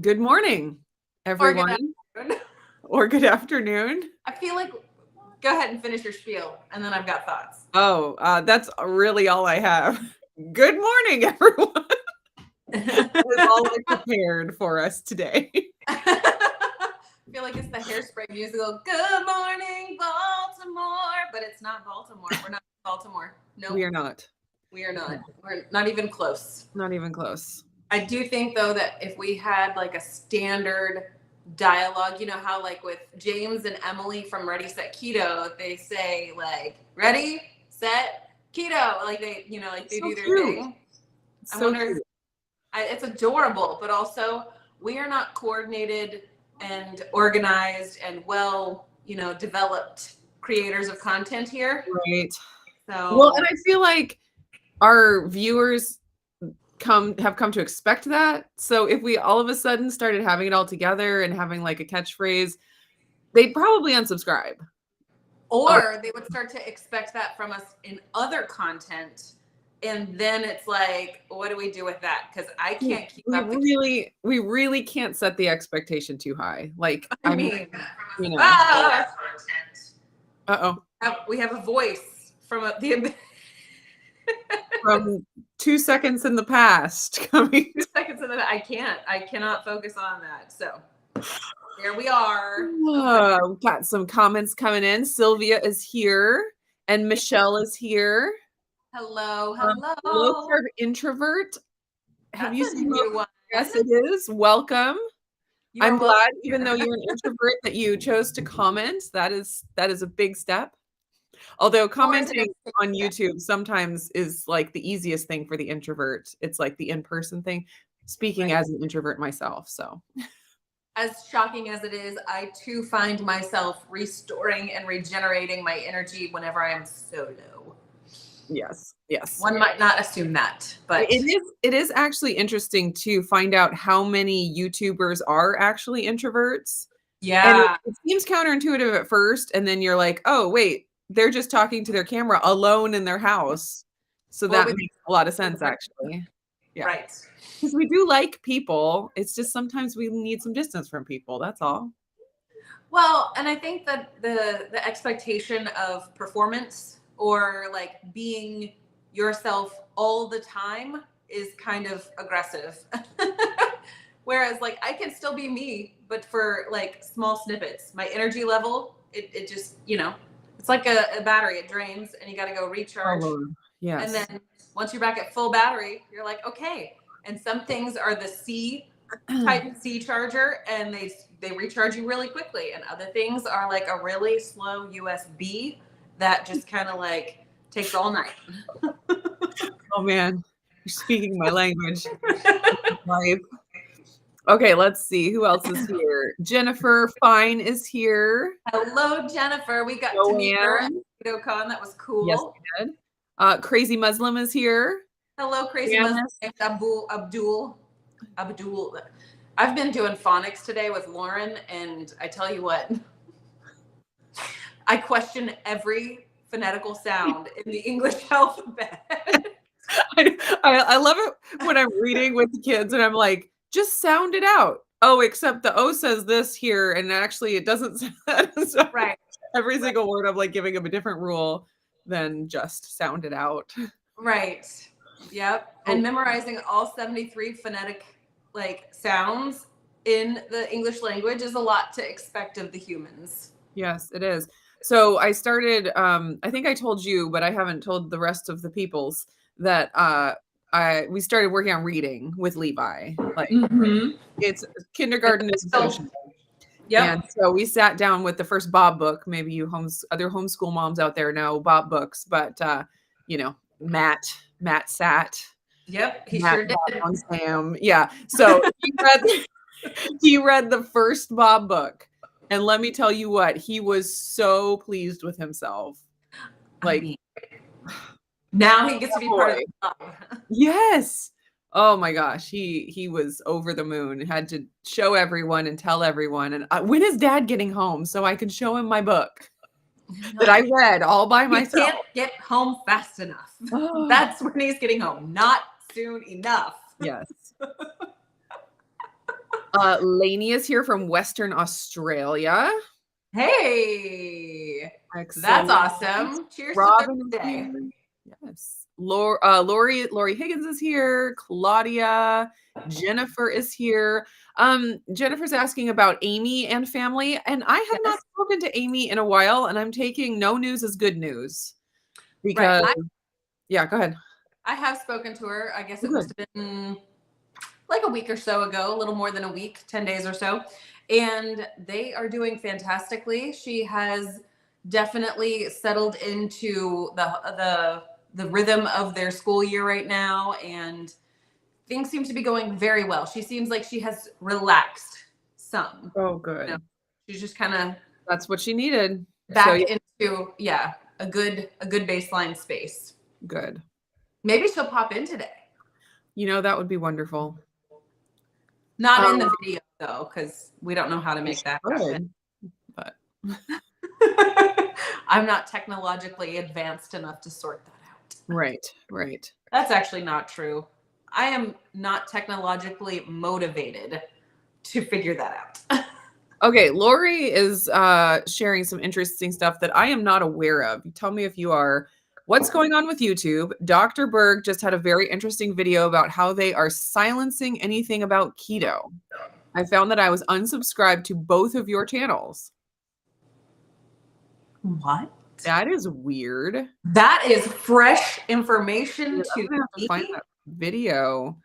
Good morning, Or good everyone, afternoon. or good afternoon. I feel like go ahead and finish your spiel, and then I've got thoughts. Oh, that's really all I have. Good morning, everyone. That is all I prepared for us today. I feel like it's the Hairspray musical. Good morning, Baltimore, but it's not Baltimore. We're not in Baltimore. No, We are not. we are not. We're not even close. Not even close. I do think though that if we had like a standard dialogue, you know how like with James and Emily from Ready Set Keto, they say like ready, set, keto, like they, like they So do their cute. thing. I So wonder, cute. it's adorable, but also we are not coordinated and organized and well, developed creators of content here. Right. Well, So and I feel like our viewers have come to expect that. So if we all of a sudden started having it all together and having like a catchphrase, they'd probably unsubscribe. or they would start to expect that from us in other content, and then it's like, what do we do with that? Because I can't keep We up the really can't set the expectation too high. Like, I mean, you know, ah, uh-oh. we have a voice from the From 2 seconds in the past coming. 2 seconds of that. I cannot focus on that. So there we are. Got some comments coming in. Sylvia is here and Michelle is here. Hello, Low hello. carb introvert. Have That's you a seen new low? one. Yes, it is. Welcome. You I'm are welcome glad, even here. though you're an introvert, that you chose to comment. That is a big step. Although commenting on YouTube sometimes is like the easiest thing for the introvert. It's like the in-person thing. Speaking Right. as an introvert myself, so. As shocking as it is, I too find myself restoring and regenerating my energy whenever I am solo. Yes, yes. One might not assume that, but It is actually interesting to find out how many YouTubers are actually introverts. And yeah. it seems counterintuitive at first, and then you're like, "Oh, wait, they're just talking to their camera alone in their house." So Well, that makes a lot of sense, actually. Yeah. right. Because we do like people. It's just sometimes we need some distance from people. That's all. Well, and I think that the expectation of performance or like being yourself all the time is kind of aggressive. Whereas like I can still be me, but for like small snippets. My energy level, it just, it's like a battery, it drains and you got to go recharge. Oh, And yes. then once you're back at full battery, you're like, okay. And some things are the C type C charger, and they recharge you really quickly. And other things are like a really slow USB that just kind of like takes all night. Oh, man. You're speaking my language. Life. Okay, let's see. Who else is here? Jennifer Fine is here. Hello, Jennifer. We got to meet her at Joanne. KetoCon. That was Yes, cool. we did. Crazy Muslim is here. Hello, crazy Janice. Muslim. Abdul. I've been doing phonics today with Lauren, and I tell you what, I question every phonetical sound in the English alphabet. I love it when I'm reading with the kids and I'm like, just sound it out. Oh, except the O says this here, and actually it doesn't say that. So Right. every single word I'm like giving them a different rule than just sound it out. Right. Yep. And memorizing all 73 phonetic like sounds in the English language is a lot to expect of the humans. Yes, it is. So I started, I think I told you, but I haven't told the rest of the peoples that we started working on reading with Levi. Like it's kindergarten is essential. Yep. And so we sat down with the first Bob book. Maybe you other homeschool moms out there know Bob books, but Matt sat. Yep, he Matt sure did. on Sam. Yeah. So he read the first Bob book. And let me tell you what, he was so pleased with himself. Like, I mean, now he gets to be part of the club. Yes. Oh my gosh, he was over the moon. Had to show everyone and tell everyone. And when is Dad getting home so I can show him my book that I read all by myself? He can't get home fast enough. Oh. That's when he's getting home. Not soon enough. Yes. Lainey is here from Western Australia. Hey, Excellent. that's awesome. Cheers Robin to is Thursday. here. Yes. Lori Higgins is here. Claudia. Jennifer is here. Jennifer's asking about Amy and family, and I have not spoken to Amy in a while, and I'm taking no news as good news because, yeah, go ahead. I have spoken to her. I guess it must have been like a week or so ago, a little more than a week, 10 days or so. And they are doing fantastically. She has definitely settled into the rhythm of their school year right now, and things seem to be going very well. She seems like she has relaxed some. Oh, good. You know, she's just kind of that's what she needed. Back into a good baseline space. Good. Maybe she'll pop in today. You know, that would be wonderful. Not in the video though, because we don't know how to make that happen. But I'm not technologically advanced enough to sort that out. Right. That's actually not true. I am not technologically motivated to figure that out. Okay, Lori is sharing some interesting stuff that I am not aware of. Tell me if you are. What's going on with YouTube? Dr. Berg just had a very interesting video about how they are silencing anything about keto. I found that I was unsubscribed to both of your channels. What? That is weird. That is fresh information to me. Have to find that video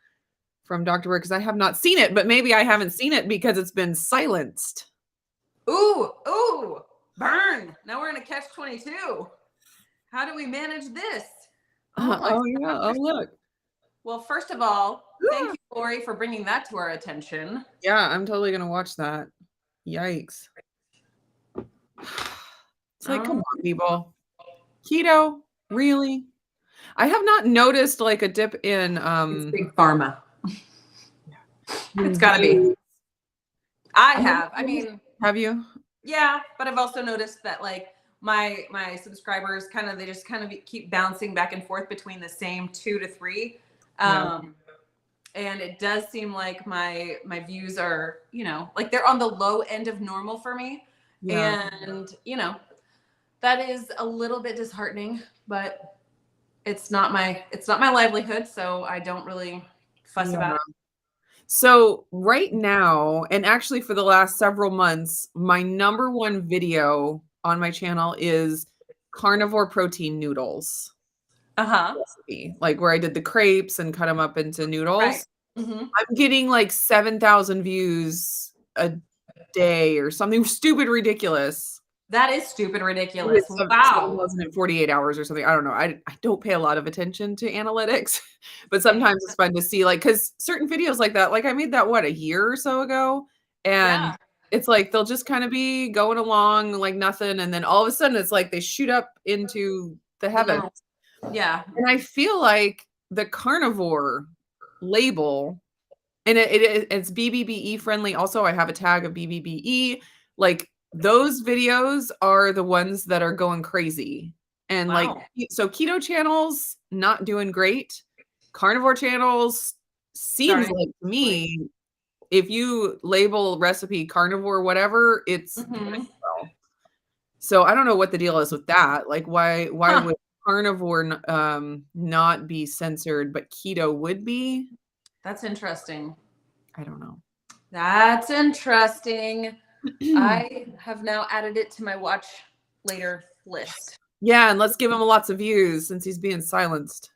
from Dr. Berg because I have not seen it, but maybe I haven't seen it because it's been silenced. Ooh, burn. Now we're in a catch-22. How do we manage this? Oh yeah. Oh, look. Well, first of all, thank you, Lori, for bringing that to our attention. Yeah, I'm totally going to watch that. Yikes. It's like, come on, people. Keto? Really? I have not noticed like a dip in it's big pharma. It's got to be. I have. I mean, have you? Yeah, but I've also noticed that like my subscribers they just keep bouncing back and forth between the same 2 to 3. And it does seem like my views are, like they're on the low end of normal for me. Yeah. And, that is a little bit disheartening, but it's not my livelihood, so I don't really fuss about it. So right now, and actually for the last several months, my number one video on my channel is carnivore protein noodles. Recipe, like where I did the crepes and cut them up into noodles. Right. Mm-hmm. I'm getting like 7,000 views a day or something stupid ridiculous. That is stupid ridiculous. Wow. 48 hours or something. I don't know. I don't pay a lot of attention to analytics, but sometimes it's fun to see like, cause certain videos like that, like I made that a year or so ago. And it's like, they'll just kind of be going along like nothing. And then all of a sudden it's like, they shoot up into the heavens. Yeah. And I feel like the carnivore label, and it's BBBE friendly. Also, I have a tag of BBBE. Like those videos are the ones that are going crazy. And like, so keto channels, not doing great. Carnivore channels seems like to me, if you label recipe carnivore, whatever, it's well. So I don't know what the deal is with that. Like why would carnivore not be censored, but keto would be? That's interesting. I don't know. That's interesting. I have now added it to my watch later list. Yeah, and let's give him lots of views since he's being silenced.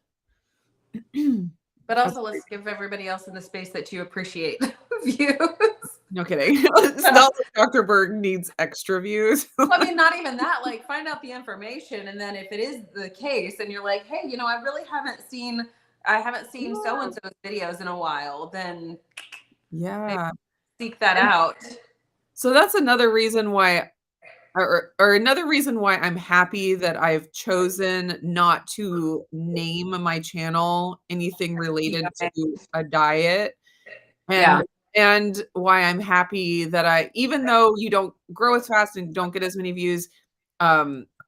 But also let's give everybody else in the space that you appreciate views. No kidding. It's not like Dr. Berg needs extra views. I mean, not even that. Like, find out the information, and then if it is the case, and you're like, hey, I really haven't seen so and so's videos in a while, then seek that out. So that's another reason why, or another reason why I'm happy that I've chosen not to name my channel anything related to a diet. And why I'm happy that even though you don't grow as fast and don't get as many views,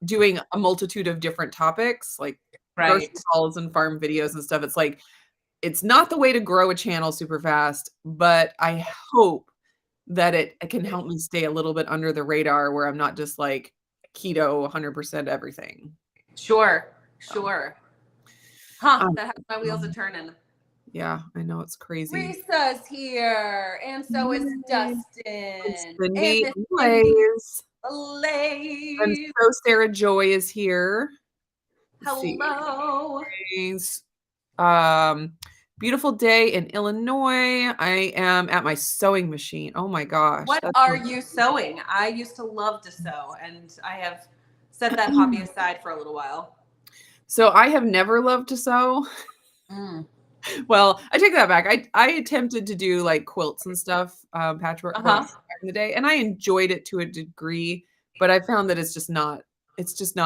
doing a multitude of different topics like grocery hauls and farm videos and stuff, it's like, it's not the way to grow a channel super fast, but I hope that it can help me stay a little bit under the radar where I'm not just like keto 100% everything. Sure. So, That has my wheels a um, turning. yeah, I know it's crazy. Risa's here, and so is Yay. Dustin, And and Cindy Miss Cindy Blaze. And Blaze. so Sarah Joy is here. Let's see. Hello. It's, Um, beautiful day in Illinois. I am at my sewing machine. Oh my gosh. What are you sewing? I used to love to sew, and I have set that hobby aside for a little while. So I have never loved to sew. Well, I take that back. I attempted to do like quilts and stuff, patchwork quilts back in the day, and I enjoyed it to a degree, but I found that it's just not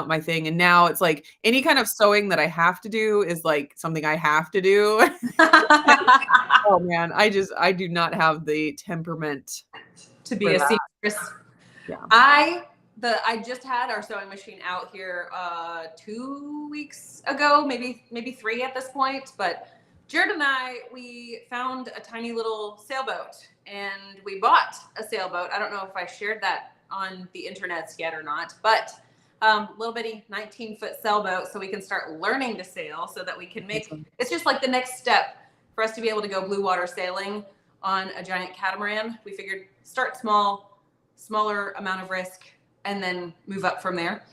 my thing. And now it's like any kind of sewing that I have to do is like something I have to do. Oh man, I do not have the temperament to be for a that. seamstress. Yeah. I just had our sewing machine out here 2 weeks ago, maybe 3 at this point. But Jared and we found a tiny little sailboat, and we bought a sailboat. I don't know if I shared that on the internets yet or not, but little bitty 19-foot sailboat, so we can start learning to sail, so that we can it's just like the next step for us to be able to go blue water sailing on a giant catamaran. We figured start smaller amount of risk, and then move up from there.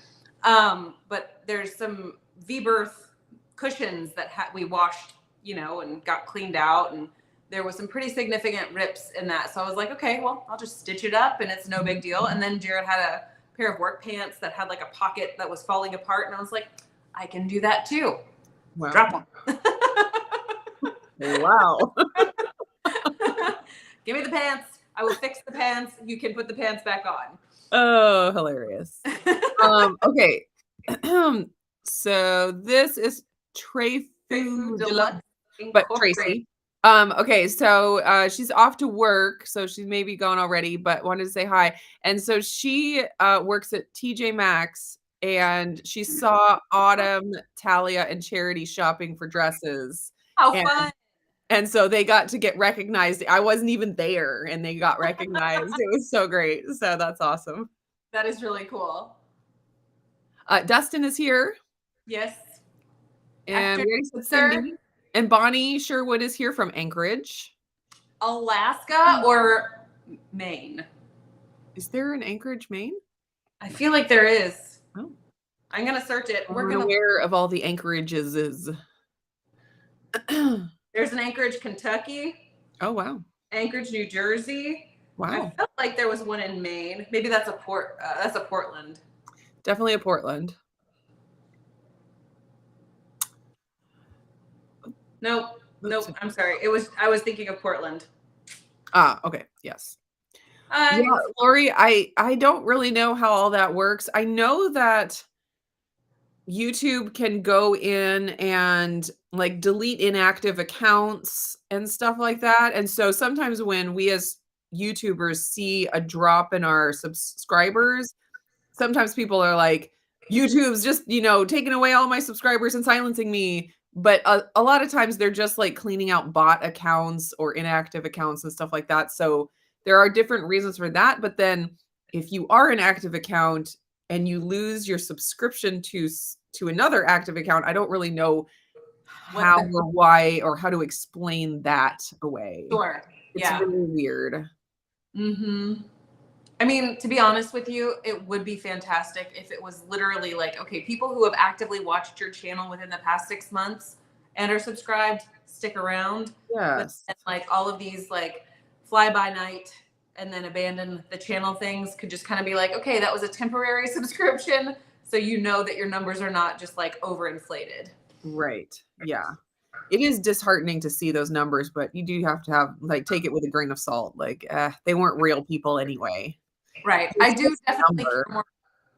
But there's some V-berth cushions that we washed, and got cleaned out, and there was some pretty significant rips in that. So I was like, okay, well, I'll just stitch it up, and it's no big deal. And then Jared had a pair of work pants that had like a pocket that was falling apart, and I was like, I can do that too. Wow. Drop them. Wow. Give me the pants. I will fix the pants. You can put the pants back on. Oh, hilarious. Okay. So this is Tray Food Deluxe, but Tracy. Okay, so she's off to work, so she's maybe gone already, but wanted to say hi. And so she works at TJ Maxx, and she saw Autumn, Talia, and Charity shopping for dresses. How fun. And so they got to get recognized. I wasn't even there, and they got recognized. It was so great. So that's awesome. That is really cool. Dustin is here. Yes. And we already said Cindy. And Bonnie Sherwood is here from Anchorage. Alaska or Maine? Is there an Anchorage, Maine? I feel like there is. Oh. I'm going to search it. We're aware of all the Anchorages. There's an Anchorage, Kentucky. Oh, wow. Anchorage, New Jersey. Wow. I felt like there was one in Maine. Maybe that's a Portland. Definitely a Portland. Nope. I'm sorry. I was thinking of Portland. Okay. Yes. Yeah, Lori, I don't really know how all that works. I know that YouTube can go in and like delete inactive accounts and stuff like that. And so sometimes when we as YouTubers see a drop in our subscribers, sometimes people are like, YouTube's just, taking away all my subscribers and silencing me. But a lot of times they're just like cleaning out bot accounts or inactive accounts and stuff like that. So there are different reasons for that. But then if you are an active account and you lose your subscription to another active account, I don't really know how or why or how to explain that away. Sure. It's really weird. Mm-hmm. I mean, to be honest with you, it would be fantastic if it was literally like, okay, people who have actively watched your channel within the past 6 months and are subscribed, stick around. Yes. But like all of these like fly by night and then abandon the channel things could just kind of be like, okay, that was a temporary subscription. So you know that your numbers are not just like overinflated. Right. Yeah. It is disheartening to see those numbers, but you do have to take it with a grain of salt. Like, they weren't real people anyway. Right. I do definitely care more.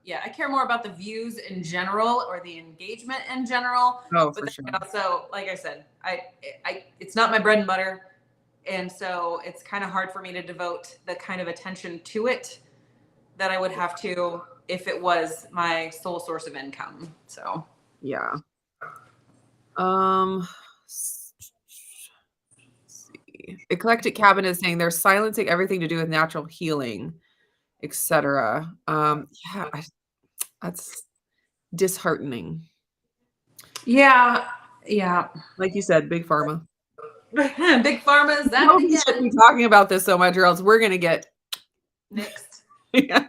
Yeah, I care more about the views in general or the engagement in general. Oh, for sure. Also, like I said, I it's not my bread and butter. And so it's kind of hard for me to devote the kind of attention to it that I would have to if it was my sole source of income. So, yeah. Let's see. see. Eclectic Cabin is saying they're silencing everything to do with natural healing, etc. That's disheartening. Yeah. Like you said, big pharma. Big pharma is that We shouldn't be talking about this so much, or else we're gonna get next. Yeah.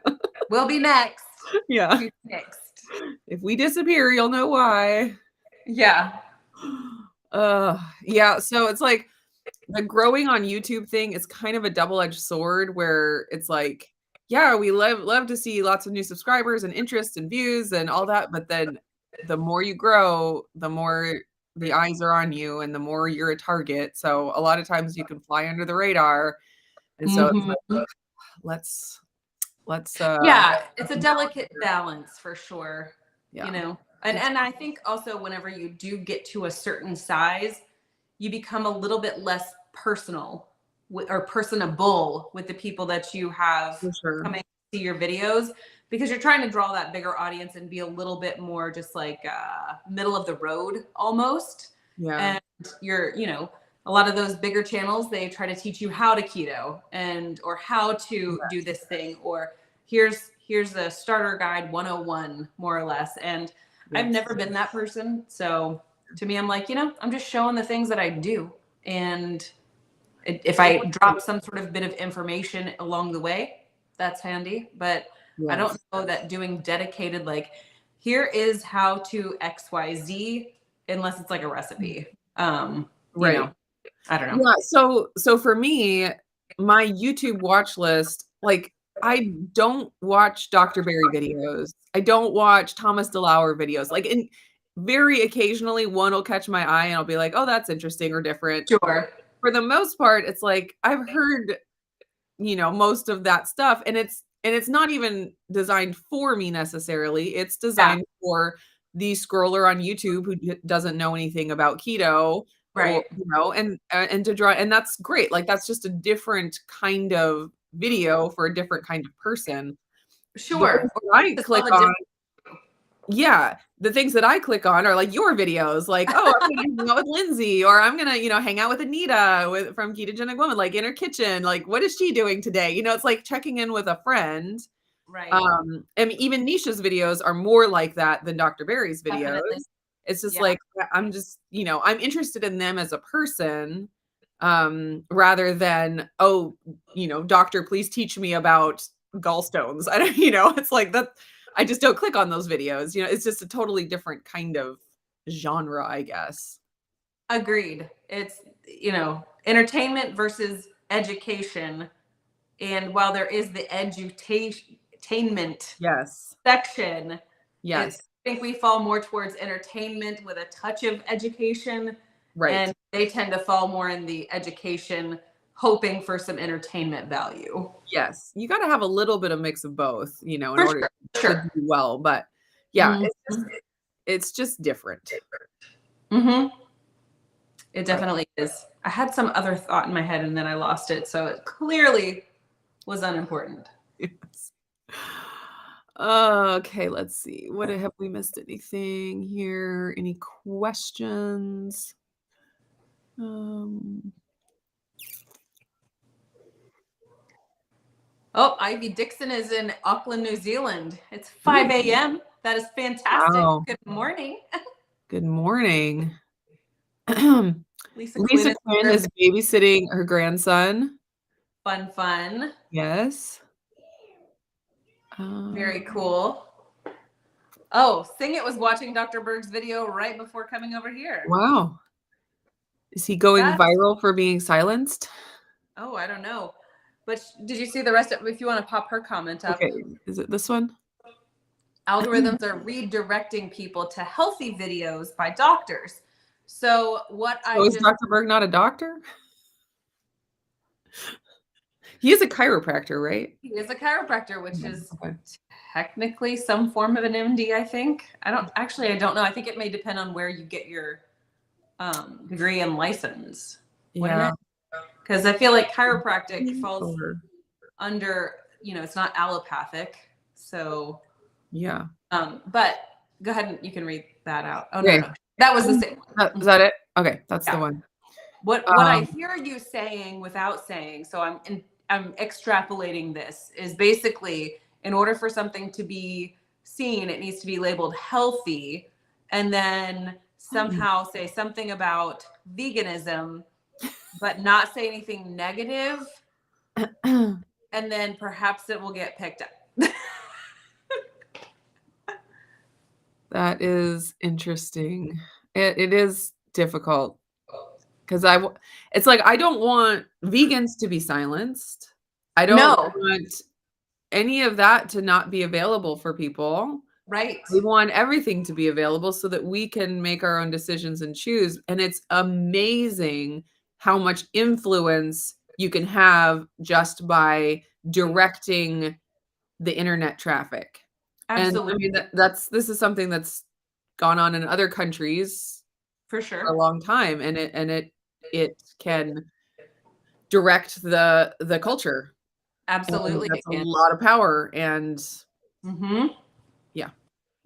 We'll be next. Yeah. Who's next? If we disappear, you'll know why. Yeah. Yeah. So it's like the growing on YouTube thing is kind of a double-edged sword where it's like, yeah, we love to see lots of new subscribers and interest and views and all that, but then the more you grow, the more the eyes are on you and the more you're a target. So a lot of times you can fly under the radar. And so it's like, let's yeah, it's a delicate balance for sure. Yeah. You know, and I think also whenever you do get to a certain size, you become a little bit less personal or personable with the people that you have coming to see your videos, because you're trying to draw that bigger audience and be a little bit more just like middle of the road almost. Yeah. And you're, you know, a lot of those bigger channels, they try to teach you how to keto or how to do this thing, or here's a starter guide 101 more or less. And I've never been that person. So to me, I'm like, you know, I'm just showing the things that I do. And if I drop some sort of bit of information along the way, that's handy. But I don't know that doing dedicated, like, here is how to XYZ, unless it's like a recipe. You know, I don't know. Yeah. So for me, my YouTube watch list, like, I don't watch Dr. Berry videos. I don't watch Thomas DeLauer videos. Like, in very occasionally one will catch my eye and I'll be like, oh, that's interesting or different. Sure. For the most part, it's like I've heard, you know, most of that stuff, and it's not even designed for me necessarily. It's designed for the scroller on YouTube who doesn't know anything about keto. Or, you know, and to draw, and that's great. Like, that's just a different kind of video for a different kind of person. Sure. I click on, the things that I click on are like your videos, like, oh, I'm gonna hang out with Lindsay, or I'm gonna, you know, hang out with Anita from Ketogenic Woman, like in her kitchen, like, what is she doing today? You know, it's like checking in with a friend. Right. And even Nisha's videos are more like that than Dr. Berry's videos. Definitely. It's just like, I'm just, you know, I'm interested in them as a person, rather than, oh, you know, doctor, please teach me about gallstones. I don't, you know, it's like that. I just don't click on those videos. You know, it's just a totally different kind of genre, I guess. Agreed. It's, you know, entertainment versus education. And while there is the edutainment section, I think we fall more towards entertainment with a touch of education. Right. And they tend to fall more in the education, hoping for some entertainment value. Yes. You got to have a little bit of mix of both, you know, in order to do well. But yeah, it's just different. It definitely is. I had some other thought in my head and then I lost it. So it clearly was unimportant. Yes. Okay, let's see. What have we missed anything here? Any questions? Oh, Ivy Dixon is in Auckland, New Zealand. It's 5 a.m. That is fantastic. Wow. Good morning. Good morning. Lisa Quinn is babysitting her grandson. Fun. Yes. Very cool. Oh, Sing It was watching Dr. Berg's video right before coming over here. Wow. Is he going viral for being silenced? Oh, I don't know. But did you see the rest of it? If you want to pop her comment up. Okay. Is it this one? Algorithms are redirecting people to healthy videos by doctors. So is Dr. Berg not a doctor? He is a chiropractor, right? He is a chiropractor, which is technically some form of an MD, I think. I don't know. I think it may depend on where you get your degree and license. Yeah. Because I feel like chiropractic falls under, you know, it's not allopathic. So yeah. But go ahead and you can read that out. Oh no. That was the same one. Is that it? Okay, that's the one. What I hear you saying without saying, so I'm extrapolating this, is basically in order for something to be seen, it needs to be labeled healthy, and then somehow say something about veganism, but not say anything negative, and then perhaps it will get picked up. That is interesting. It is difficult because it's like I don't want vegans to be silenced. I don't No, want any of that to not be available for people. right. We want everything to be available so that we can make our own decisions and choose. And it's amazing how much influence you can have just by directing the internet traffic. And I Absolutely. mean this is something that's gone on in other countries For for sure. a long time, and it can direct the culture. And Absolutely. that's a Again. lot of power, and Mm-hmm. yeah,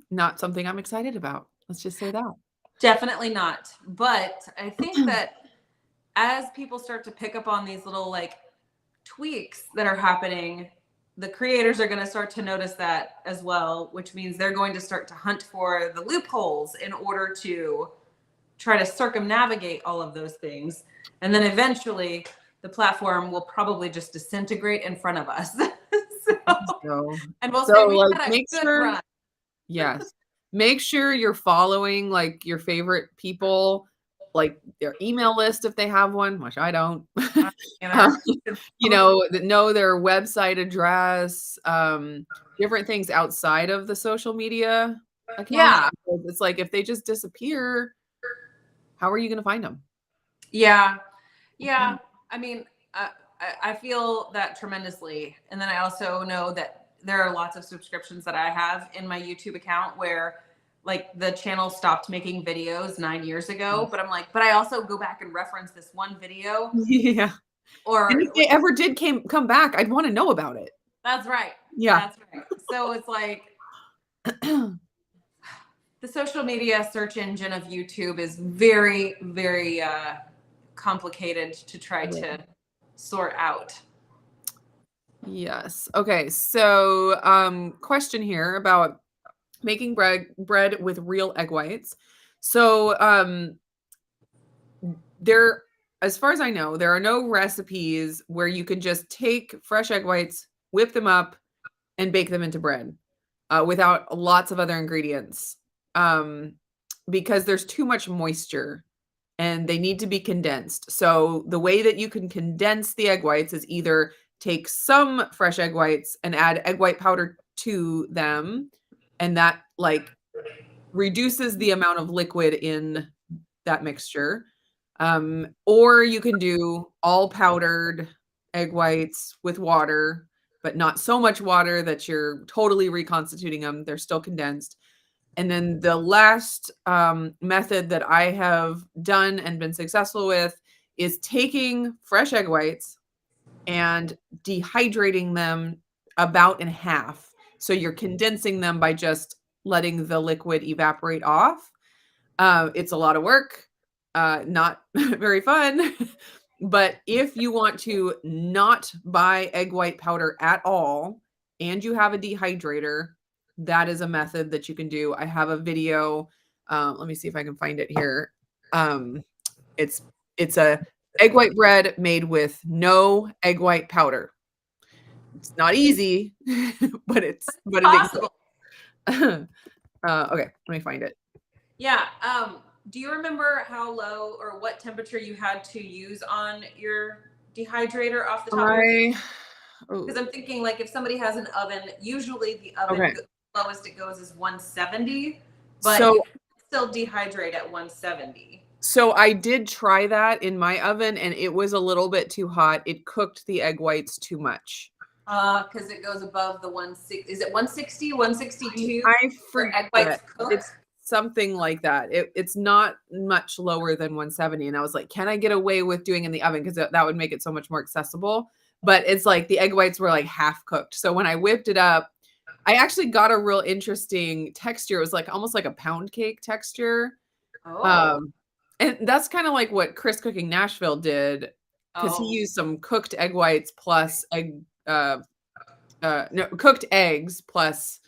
not something I'm excited about. Let's just say that. Definitely not. But I think that as people start to pick up on these little like tweaks that are happening, the creators are going to start to notice that as well, which means they're going to start to hunt for the loopholes in order to try to circumnavigate all of those things. And then eventually the platform will probably just disintegrate in front of us. And we'll say we Like, had a make good sure, run. yes, make sure you're following like your favorite people, like their email list if they have one, which I don't. Um, that know their website address, different things outside of the social media accounts. Yeah. It's like if they just disappear, how are you going to find them? Yeah. Yeah. I mean, I feel that tremendously. And then I also know that there are lots of subscriptions that I have in my YouTube account where like the channel stopped making videos 9 years ago, but I'm like, but I also go back and reference this one video. Yeah. Or And if they ever did come back, I'd want to know about it. that's right. Yeah. That's right. So it's like the social media search engine of YouTube is very, very complicated to try to sort out. Yes. Okay. So, question here about making bread with real egg whites. So, there, as far as I know, there are no recipes where you can just take fresh egg whites, whip them up, and bake them into bread, without lots of other ingredients, because there's too much moisture and they need to be condensed. So the way that you can condense the egg whites is either take some fresh egg whites and add egg white powder to them, and that like reduces the amount of liquid in that mixture. Or you can do all powdered egg whites with water, but not so much water that you're totally reconstituting them. They're still condensed. And then the last method that I have done and been successful with is taking fresh egg whites and dehydrating them about in half. So you're condensing them by just letting the liquid evaporate off. It's a lot of work, not very fun. But if you want to not buy egg white powder at all and you have a dehydrator, that is a method that you can do. I have a video. Let me see if I can find it here. It's a egg white bread made with no egg white powder. It's not easy, but it Possible. exists. Okay, let me find it. Yeah. Do you remember how low or what temperature you had to use on your dehydrator off the top of your head? Because I'm thinking like if somebody has an oven, usually the oven lowest it goes is 170, but you can still dehydrate at 170. So I did try that in my oven and it was a little bit too hot. It cooked the egg whites too much. Because it goes above the 160. Is it 160, 162? I forget. Egg whites cooked? It's something like that. It's not much lower than 170. And I was like, can I get away with doing in the oven? Because that would make it so much more accessible. But it's like the egg whites were like half cooked. So when I whipped it up, I actually got a real interesting texture. It was like almost like a pound cake texture. And that's kind of like what Chris Cooking Nashville did, because he Oh, used some cooked egg whites plus no, cooked eggs plus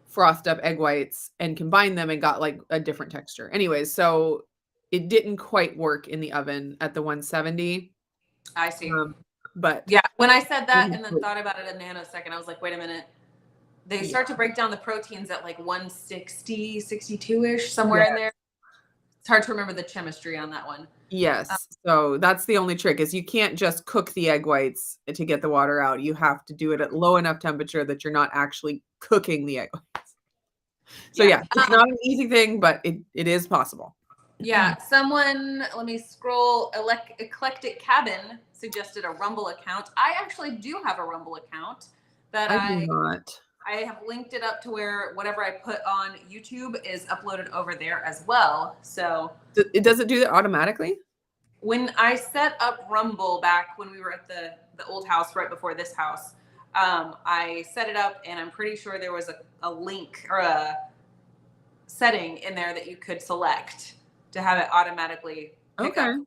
frothed up egg whites and combined them and got like a different texture. Anyways, so it didn't quite work in the oven at the 170. I see. But Yeah, when I said that and then thought about it a nanosecond, I was like, wait a minute. They start to break down the proteins at like 160, 62-ish, somewhere in there. It's hard to remember the chemistry on that one. Yes. So that's the only trick is you can't just cook the egg whites to get the water out. You have to do it at low enough temperature that you're not actually cooking the egg whites. So yeah, it's not an easy thing, but it is possible. Yeah, someone, let me scroll. Eclectic Cabin suggested a Rumble account. I actually do have a Rumble account that I do not. I have linked it up to where whatever I put on YouTube is uploaded over there as well. So Does it do that automatically? when I set up Rumble back when we were at the old house right before this house, I set it up and I'm pretty sure there was a link or a setting in there that you could select to have it automatically pick up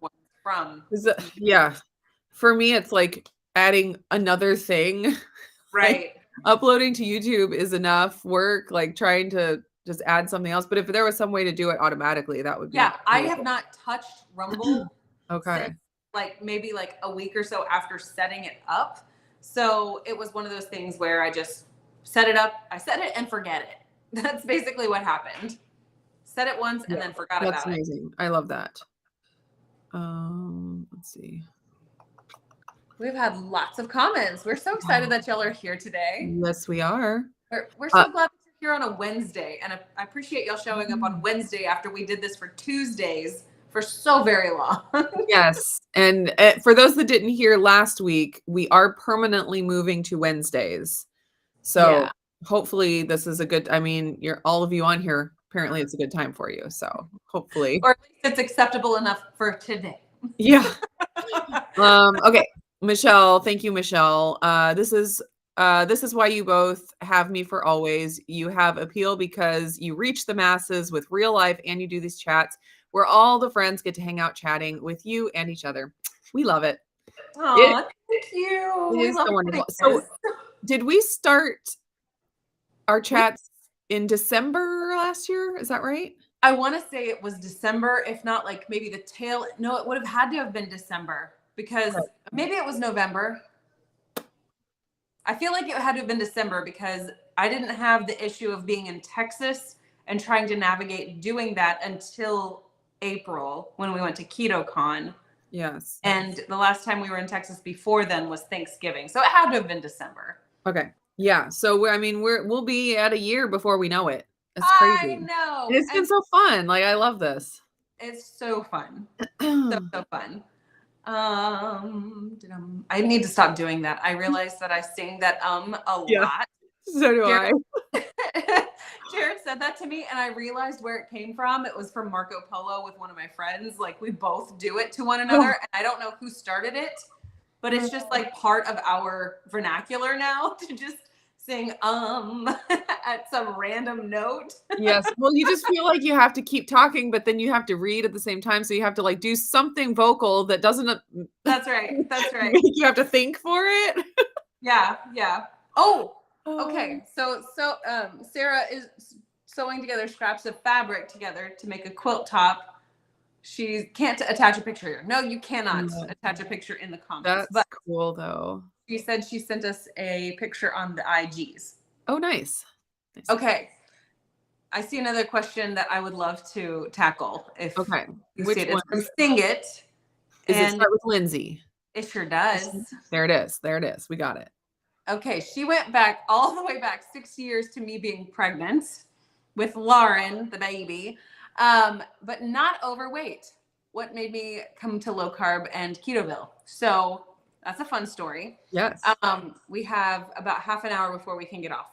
from. Yeah. For me, it's like adding another thing. Right. Uploading to YouTube is enough work, like trying to just add something else. But if there was some way to do it automatically, that would be. Yeah, I have not touched Rumble. Okay. Like maybe like a week or so after setting it up. So it was one of those things where I just set it up, I set it and forget it. That's basically what happened. Set it once and then forgot about it. That's amazing. I love that. Let's see. We've had lots of comments. We're so excited that y'all are here today. Yes, we are. We're so glad that you're here on a Wednesday. And I appreciate y'all showing up on Wednesday after we did this for Tuesdays for so very long. Yes. And for those that didn't hear last week, we are permanently moving to Wednesdays. So hopefully this is a good, I mean, all of you on here, apparently it's a good time for you. So hopefully. Or at least it's acceptable enough for today. Yeah. Okay. Michelle, thank you, Michelle. This is why you both have me for always. You have appeal because you reach the masses with real life and you do these chats where all the friends get to hang out chatting with you and each other. We love it. Oh, thank you. It is so wonderful. So did we start our chats in December last year? Is that right? I want to say it was December, if not like maybe no, it would have had to have been December because maybe it was November. I feel like it had to have been December because I didn't have the issue of being in Texas and trying to navigate doing that until April when we went to KetoCon. Yes. And the last time we were in Texas before then was Thanksgiving. So it had to have been December. Okay. Yeah. So we'll be at a year before we know it. It's crazy. I know. And it's been so fun. Like I love this. It's so fun. so fun. I need to stop doing that. I realized that I sing that a lot. So do I. Jared said that to me and I realized where it came from. It was from Marco Polo with one of my friends. Like we both do it to one another and I don't know who started it, but it's just like part of our vernacular now to just sing at some random note. Yes. Well, you just feel like you have to keep talking, but then you have to read at the same time. So you have to like do something vocal that doesn't. That's right. That's right. You have to think for it. Yeah. Yeah. Oh, okay. So Sarah is sewing together scraps of fabric together to make a quilt top. She can't attach a picture here. No, you cannot attach a picture in the comments. That's cool though. She said she sent us a picture on the IGs. Oh, nice. Okay. I see another question that I would love to tackle. If you see it. It's from Sing It. Does it start with Lindsay? It sure does. There it is. There it is. We got it. Okay. She went back all the way back 6 years to me being pregnant with Lauren, the baby, but not overweight. What made me come to low carb and Ketoville? So that's a fun story. Yes. We have about half an hour before we can get off.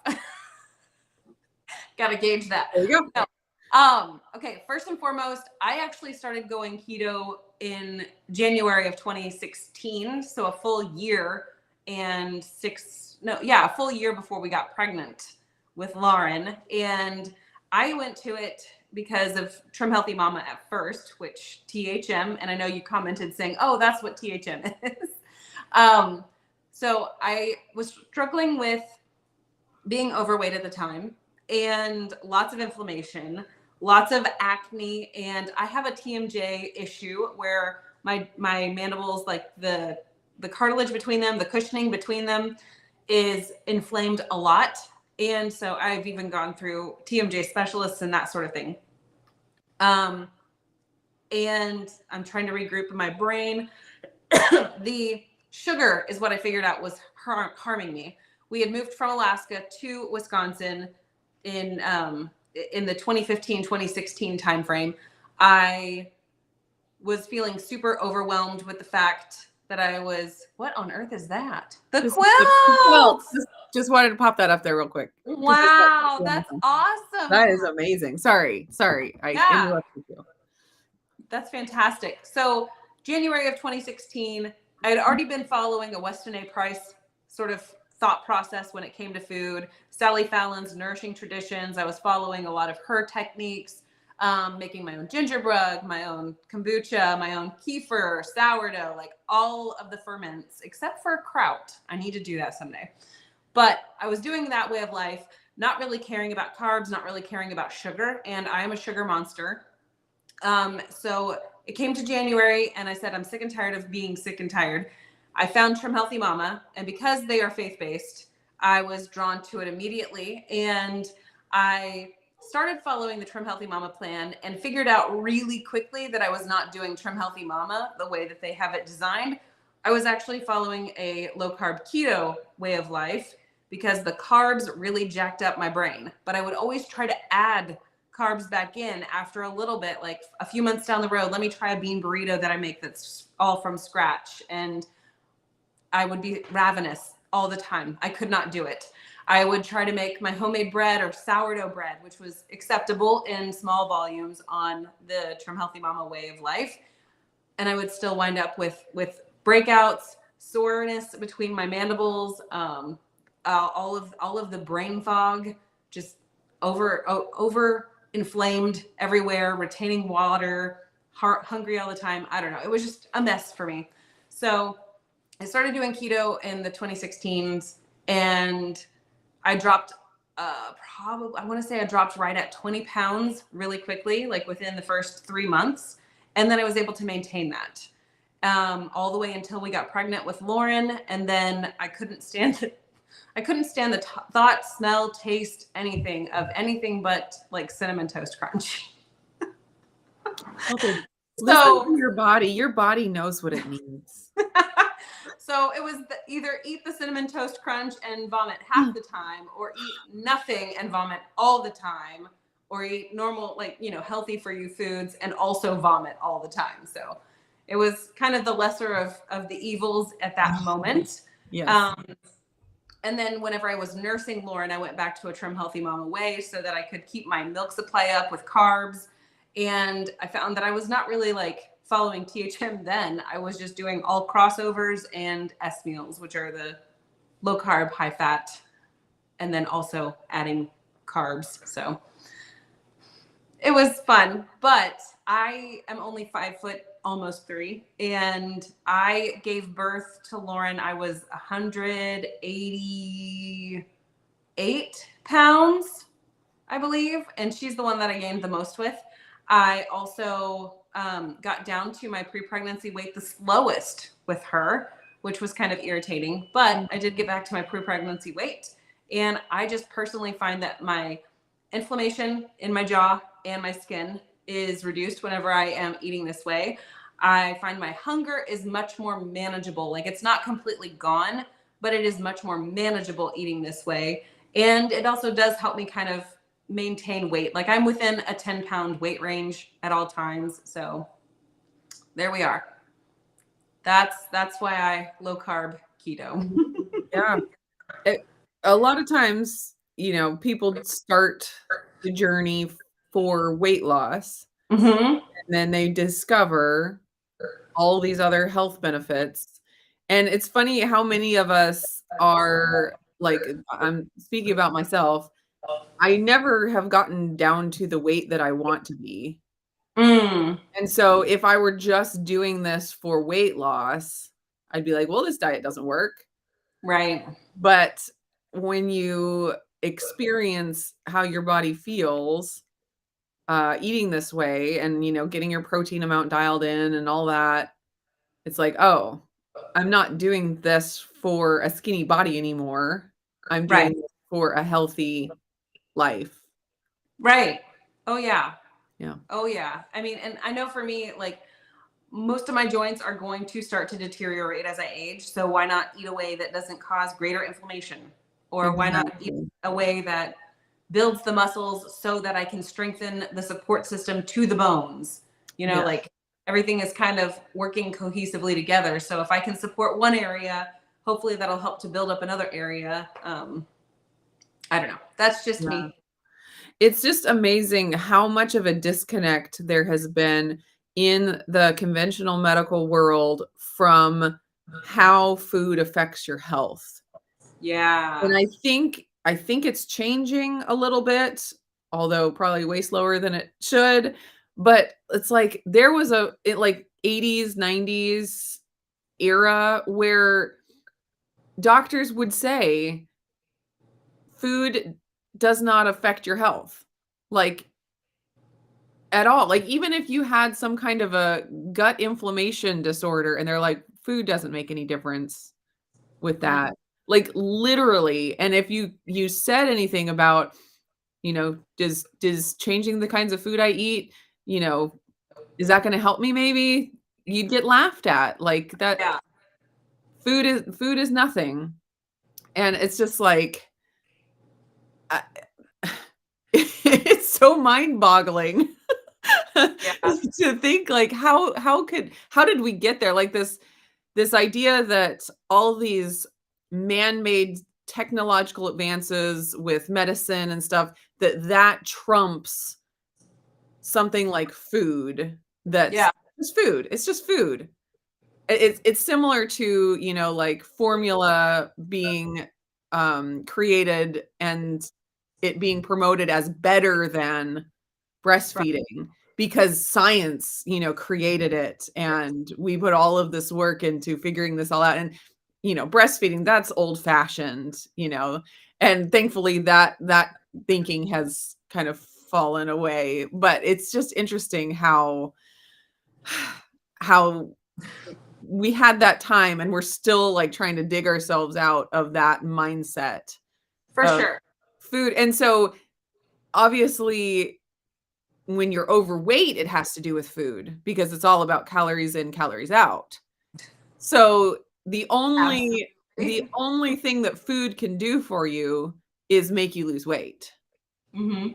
Got to gauge that. There you go. So, okay. First and foremost, I actually started going keto in January of 2016. So a full year and a full year before we got pregnant with Lauren. And I went to it because of Trim Healthy Mama at first, which THM, and I know you commented saying, oh, that's what THM is. So I was struggling with being overweight at the time and lots of inflammation, lots of acne, and I have a TMJ issue where my mandibles, like the cartilage between them, the cushioning between them is inflamed a lot. And so I've even gone through TMJ specialists and that sort of thing. And I'm trying to regroup in my brain. The sugar is what I figured out was harming me. We had moved from Alaska to Wisconsin in the 2015-2016 timeframe. I was feeling super overwhelmed with the fact that I was, what on earth is that? The quilt! Just wanted to pop that up there real quick. Wow, that's awesome. That is amazing. Sorry. I interrupted you. That's fantastic. So January of 2016, I had already been following a Weston A. Price sort of thought process when it came to food. Sally Fallon's Nourishing Traditions. I was following a lot of her techniques, making my own gingerbread, my own kombucha, my own kefir, sourdough, like all of the ferments, except for kraut. I need to do that someday. But I was doing that way of life, not really caring about carbs, not really caring about sugar, and I am a sugar monster. So it came to January and I said, I'm sick and tired of being sick and tired. I found Trim Healthy Mama, and because they are faith-based, I was drawn to it immediately. And I started following the Trim Healthy Mama plan and figured out really quickly that I was not doing Trim Healthy Mama the way that they have it designed. I was actually following a low-carb keto way of life because the carbs really jacked up my brain. But I would always try to add carbs back in after a little bit, like a few months down the road. Let me try a bean burrito that I make that's all from scratch. And I would be ravenous all the time. I could not do it. I would try to make my homemade bread or sourdough bread, which was acceptable in small volumes on the Trim Healthy Mama way of life. And I would still wind up with breakouts, soreness between my mandibles, all of the brain fog, just over inflamed everywhere, retaining water, hungry all the time. I don't know. It was just a mess for me. So I started doing keto in the 2016s, and I dropped I want to say I dropped right at 20 pounds really quickly, like within the first 3 months. And then I was able to maintain that all the way until we got pregnant with Lauren. And then I couldn't stand the thought, smell, taste, anything but like Cinnamon Toast Crunch. Okay. So your body knows what it needs. So it was either eat the Cinnamon Toast Crunch and vomit half the time, or eat nothing and vomit all the time, or eat normal, like, healthy for you foods and also vomit all the time. So it was kind of the lesser of the evils at that moment. Yes. And then whenever I was nursing Lauren, I went back to a Trim Healthy Mama way so that I could keep my milk supply up with carbs. And I found that I was not really like following THM then. I was just doing all crossovers and S meals, which are the low carb, high fat, and then also adding carbs. So it was fun, but I am only 5 foot, almost 3. And I gave birth to Lauren. I was 188 pounds, I believe. And she's the one that I gained the most with. I also got down to my pre-pregnancy weight the slowest with her, which was kind of irritating, but I did get back to my pre-pregnancy weight. And I just personally find that my inflammation in my jaw and my skin is reduced whenever I am eating this way. I find my hunger is much more manageable. Like, it's not completely gone, but it is much more manageable eating this way. And it also does help me kind of maintain weight. Like, I'm within a 10-pound weight range at all times. So there we are. That's why I low carb keto. Yeah. A lot of times, people start the journey for weight loss, and then they discover all these other health benefits. And it's funny how many of us are, like, I'm speaking about myself, I never have gotten down to the weight that I want to be. Mm, And so if I were just doing this for weight loss, I'd be like, well, this diet doesn't work. right. But when you experience how your body feels eating this way and, getting your protein amount dialed in and all that, it's like, oh, I'm not doing this for a skinny body anymore. I'm Right. doing this for a healthy life. Right. Oh yeah. Yeah. Oh yeah. I mean, and I know for me, like most of my joints are going to start to deteriorate as I age. So why not eat a way that doesn't cause greater inflammation? Or why not eat Exactly. a way that builds the muscles so that I can strengthen the support system to the bones? Yeah. Like everything is kind of working cohesively together. So if I can support one area, hopefully that'll help to build up another area. I don't know. That's just Yeah. me. It's just amazing how much of a disconnect there has been in the conventional medical world from how food affects your health. Yeah. And I think it's changing a little bit, although probably way slower than it should, but it's like there was like 80s, 90s era where doctors would say food does not affect your health. Like at all. Like, even if you had some kind of a gut inflammation disorder and they're like, "Food doesn't make any difference with Mm. that." Like, literally, and if you said anything about, "Does changing the kinds of food I eat, you know, is that gonna help me maybe?" You'd get laughed at, like, that Yeah. food is nothing, and it's just like, I it's so mind-boggling. Yeah. To think like how did we get there? Like this idea that all these man-made technological advances with medicine and stuff that trumps something like food that's Yeah. just food. It's just food. It's similar to, like formula being created and it being promoted as better than Right. breastfeeding because science, created it and we put all of this work into figuring this all out and breastfeeding that's old fashioned, and thankfully that thinking has kind of fallen away, but it's just interesting how we had that time and we're still like trying to dig ourselves out of that mindset For of sure. food. And so obviously when you're overweight, it has to do with food because it's all about calories in, calories out. So the Absolutely. only thing that food can do for you is make you lose weight. Hmm.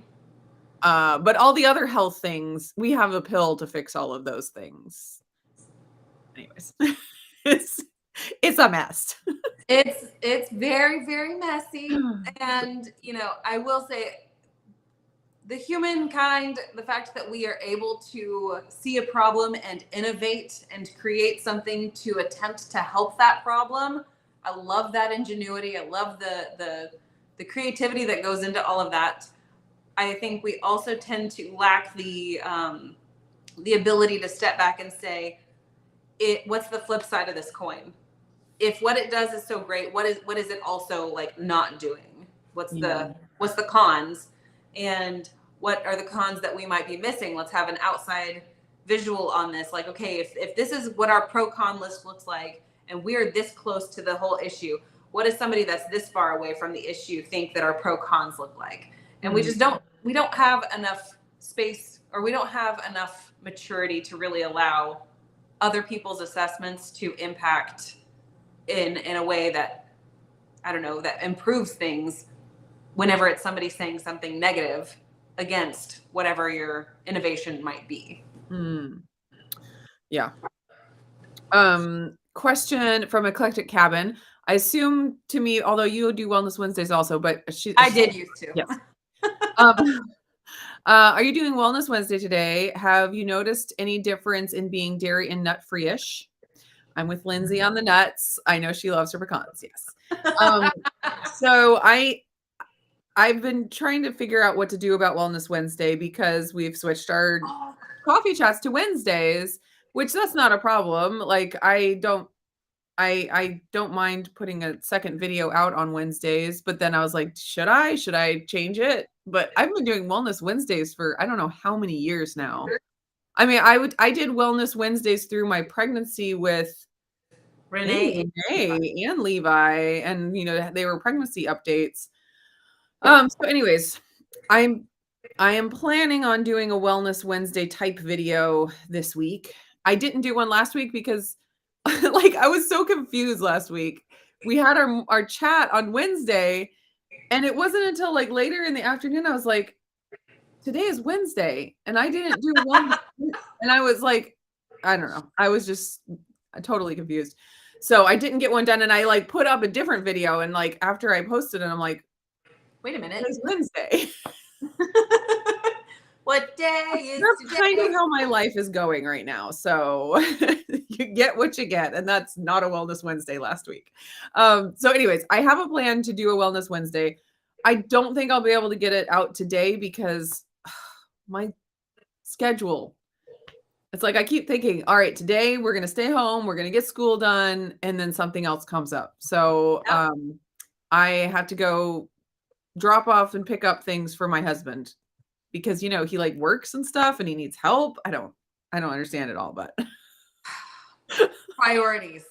But all the other health things, we have a pill to fix all of those things. Anyways, it's it's a mess. It's very, very messy. And I will say the humankind, the fact that we are able to see a problem and innovate and create something to attempt to help that problem. I love that ingenuity. I love the creativity that goes into all of that. I think we also tend to lack the ability to step back and say, what's the flip side of this coin? If what it does is so great, what is it also like not doing? What's Yeah. the cons? And what are the cons that we might be missing? Let's have an outside visual on this. Like, okay, if this is what our pro con list looks like, and we're this close to the whole issue, what does somebody that's this far away from the issue think that our pro cons look like? And we Mhm. just don't have enough space, or we don't have enough maturity to really allow other people's assessments to impact in a way that, I don't know, that improves things whenever it's somebody saying something negative against whatever your innovation might be. Mm. Yeah. Question from Eclectic Cabin. I assume to me, although you do Wellness Wednesdays also, but I did used to. yes. Um, are you doing Wellness Wednesday today? Have you noticed any difference in being dairy and nut free-ish? I'm with Lindsay on the nuts. I know she loves her pecans. Yes. Um, so I I've been trying to figure out what to do about Wellness Wednesday because we've switched our coffee chats to Wednesdays, which that's not a problem. Like I don't mind putting a second video out on Wednesdays, but then I was like, should I change it? But I've been doing Wellness Wednesdays for I don't know how many years now. I mean, I did Wellness Wednesdays through my pregnancy with Renee. Renee and Levi, and they were pregnancy updates. So anyways, I am planning on doing a Wellness Wednesday type video this week. I didn't do one last week because like I was so confused last week. We had our chat on Wednesday, and it wasn't until like later in the afternoon I was like, today is Wednesday, and I didn't do one. And I was like, I don't know. I was just totally confused. So I didn't get one done, and I like put up a different video, and like after I posted it, I'm like, wait a minute, it's Wednesday. What day is That's today? kind of how my life is going right now. So you get what you get, and that's not a Wellness Wednesday last week. So anyways, I have a plan to do a Wellness Wednesday. I don't think I'll be able to get it out today because my schedule. It's like I keep thinking, all right, today we're going to stay home, we're going to get school done, and then something else comes up. So I have to go drop off and pick up things for my husband because he like works and stuff and he needs help. I don't understand it all, but priorities.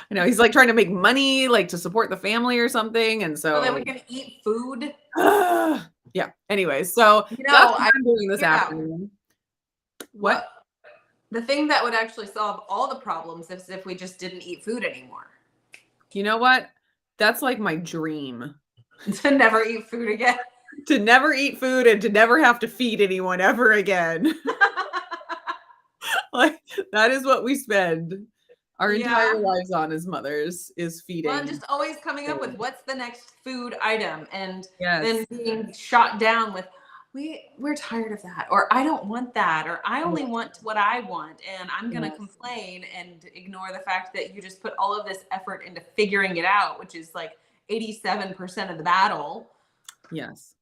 I know he's like trying to make money like to support the family or something, and so then we can eat food. Yeah. Anyways, so that's what I'm doing this afternoon. What? The thing that would actually solve all the problems is if we just didn't eat food anymore. You know what? That's like my dream. To never eat food again. To never eat food and to never have to feed anyone ever again. Like that is what we spend our entire lives on as mothers, is feeding. Well, and just always coming up with what's the next food item, and then being shot down with we're tired of that, or I don't want that, or I only want what I want, and I'm going to complain and ignore the fact that you just put all of this effort into figuring it out, which is like 87% of the battle. Yes.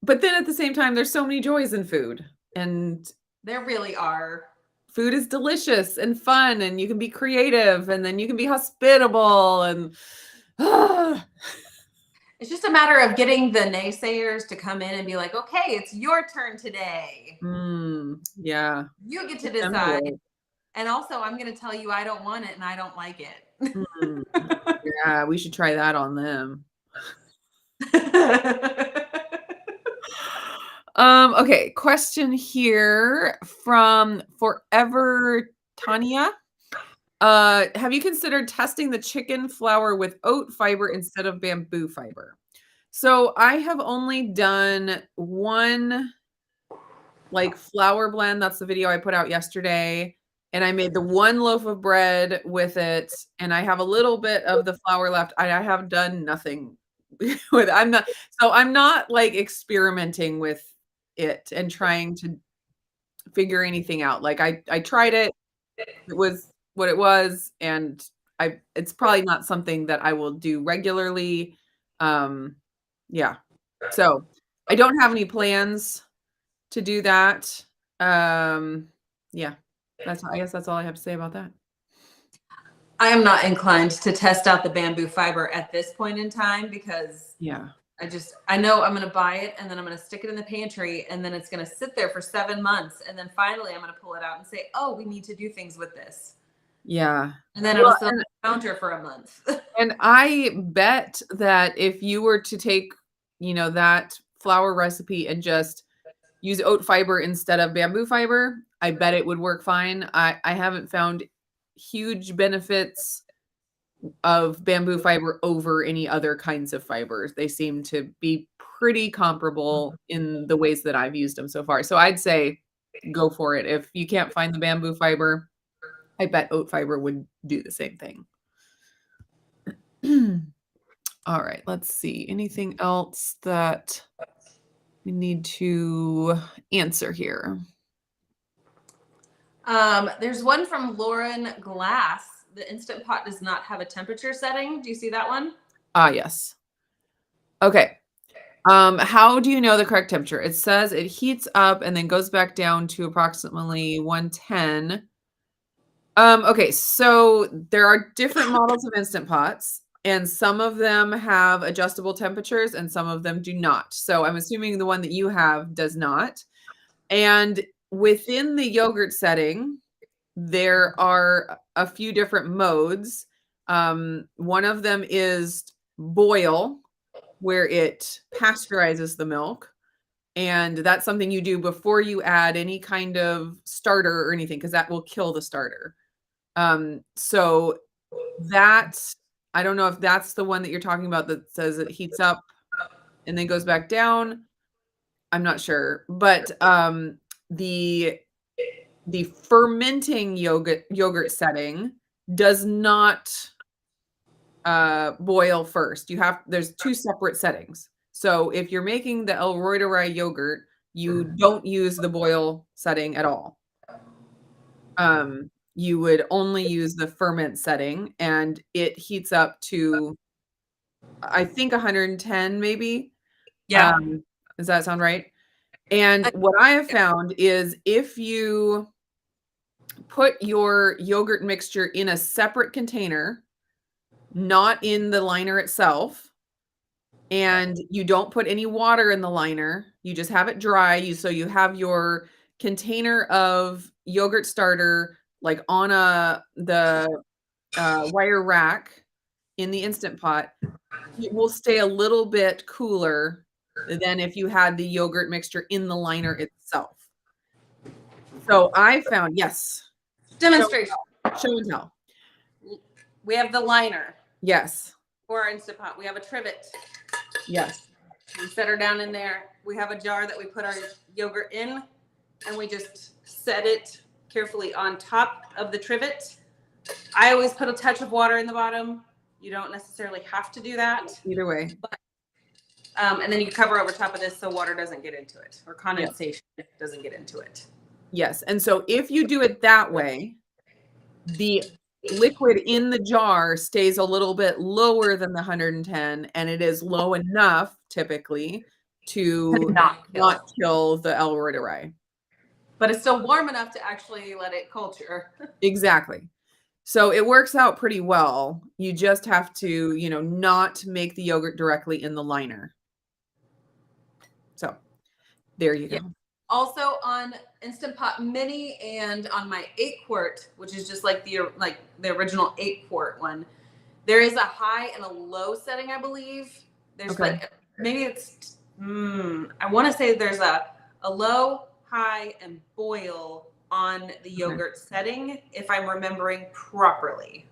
But then at the same time, there's so many joys in food, and there really are. Food is delicious and fun, and you can be creative, and then you can be hospitable, and it's just a matter of getting the naysayers to come in and be like, okay, it's your turn today. Yeah. You get to decide. And also, I'm going to tell you I don't want it and I don't like it. Yeah, we should try that on them. Okay, question here from Forever Tanya. Have you considered testing the chicken flour with oat fiber instead of bamboo fiber? So I have only done one like flour blend. That's the video I put out yesterday. And I made the one loaf of bread with it. And I have a little bit of the flour left. I have done nothing with it. I'm not like experimenting with it and trying to figure anything out. Like I tried it. It was what it was, and it's probably not something that I will do regularly. Yeah. So I don't have any plans to do that. Yeah. I guess that's all I have to say about that. I am not inclined to test out the bamboo fiber at this point in time because I know I'm going to buy it and then I'm going to stick it in the pantry and then it's going to sit there for 7 months. And then finally I'm going to pull it out and say, oh, we need to do things with this. Yeah. And then it'll sit on the counter for a month. And I bet that if you were to take, that flour recipe and just use oat fiber instead of bamboo fiber, I bet it would work fine. I haven't found huge benefits of bamboo fiber over any other kinds of fibers. They seem to be pretty comparable in the ways that I've used them so far. So I'd say go for it. If you can't find the bamboo fiber, I bet oat fiber would do the same thing. All right, let's see. Anything else that we need to answer here? There's one from Lauren Glass. The Instant Pot does not have a temperature setting. Do you see that one? Yes. Okay. How do you know the correct temperature? It says it heats up and then goes back down to approximately 110. Okay, so there are different models of Instant Pots, and some of them have adjustable temperatures and some of them do not. So I'm assuming the one that you have does not. And within the yogurt setting, there are a few different modes. One of them is boil, where it pasteurizes the milk. And that's something you do before you add any kind of starter or anything, because that will kill the starter. So that, I don't know if that's the one that you're talking about that says it heats up and then goes back down. I'm not sure, but the fermenting yogurt setting does not boil first. There's two separate settings. So if you're making the El Roederei yogurt, you don't use the boil setting at all. You would only use the ferment setting, and it heats up to, I think, 110 maybe. Yeah. Does that sound right? And what I have found is if you put your yogurt mixture in a separate container, not in the liner itself, and you don't put any water in the liner, you just have it dry, so you have your container of yogurt starter like on the wire rack in the Instant Pot, it will stay a little bit cooler than if you had the yogurt mixture in the liner itself. So I found, yes. Demonstration. Show and tell. We have the liner. Yes. For our Instant Pot. We have a trivet. Yes. We set her down in there. We have a jar that we put our yogurt in, and we just set it carefully on top of the trivet. I always put a touch of water in the bottom. You don't necessarily have to do that. Either way. But, and then you cover over top of this so water doesn't get into it, or condensation doesn't get into it. Yes. And so if you do it that way, the liquid in the jar stays a little bit lower than the 110, and it is low enough typically to not kill the El Roederei. But it's still warm enough to actually let it culture. Exactly. So it works out pretty well. You just have to, not make the yogurt directly in the liner. So there you go. Also on Instant Pot Mini and on my 8-quart, which is just like the original 8-quart one, there is a high and a low setting, I believe. There's maybe it's I want to say there's a low, high, and boil on the yogurt setting, if I'm remembering properly.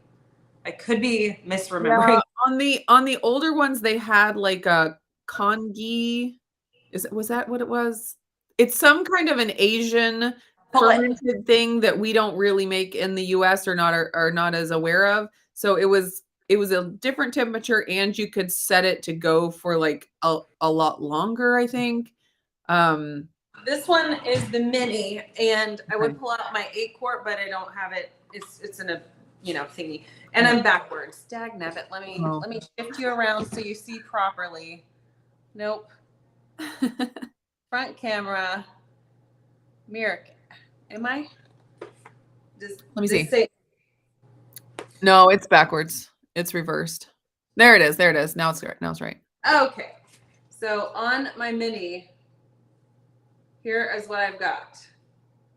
I could be misremembering. Yeah, on the older ones, they had like a congee. Was that what it was? It's some kind of an Asian fermented thing that we don't really make in the US or not as aware of. So it was a different temperature, and you could set it to go for like a lot longer, I think. This one is the mini, and I would pull out my 8-quart, but I don't have it. It's in a thingy, and I'm backwards. Dag nabbit. Let me shift you around so you see properly. Nope. Front camera. Mirror. Am I? Let me see. No, it's backwards. It's reversed. There it is. Now it's right. Okay. So on my mini, here is what I've got.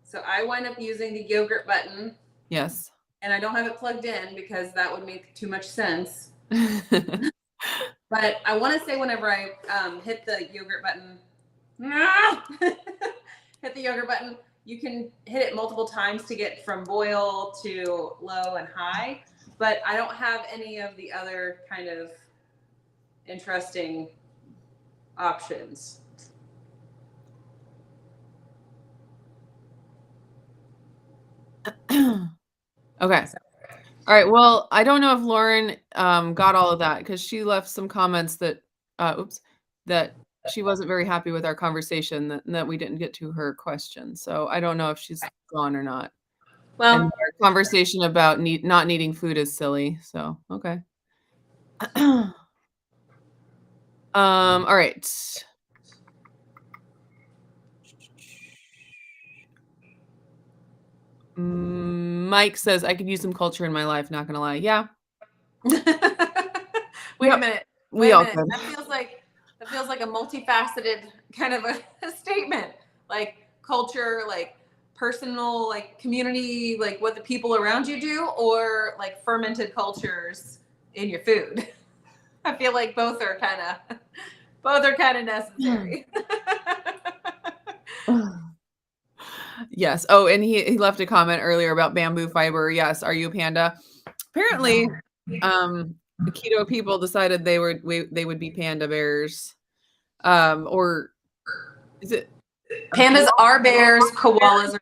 So I wind up using the yogurt button. Yes. And I don't have it plugged in because that would make too much sense. But I want to say whenever I hit the yogurt button, you can hit it multiple times to get from boil to low and high. But I don't have any of the other kind of interesting options. Okay. All right. Well, I don't know if Lauren got all of that because she left some comments that she wasn't very happy with our conversation, that we didn't get to her question. So I don't know if she's gone or not. Well, and our conversation about not needing food is silly. So, okay. All right. Mike says I could use some culture in my life, not gonna lie. Yeah. Wait Yep. a minute. We Wait a all minute. could. That feels like a multifaceted kind of a statement. Like culture, like personal, like community, like what the people around you do, or like fermented cultures in your food. I feel like both are kind of necessary. Yes. Oh, and he left a comment earlier about bamboo fiber. Yes. Are you a panda? Apparently, the keto people decided they would be panda bears. Or is it Pandas are bears, koalas are.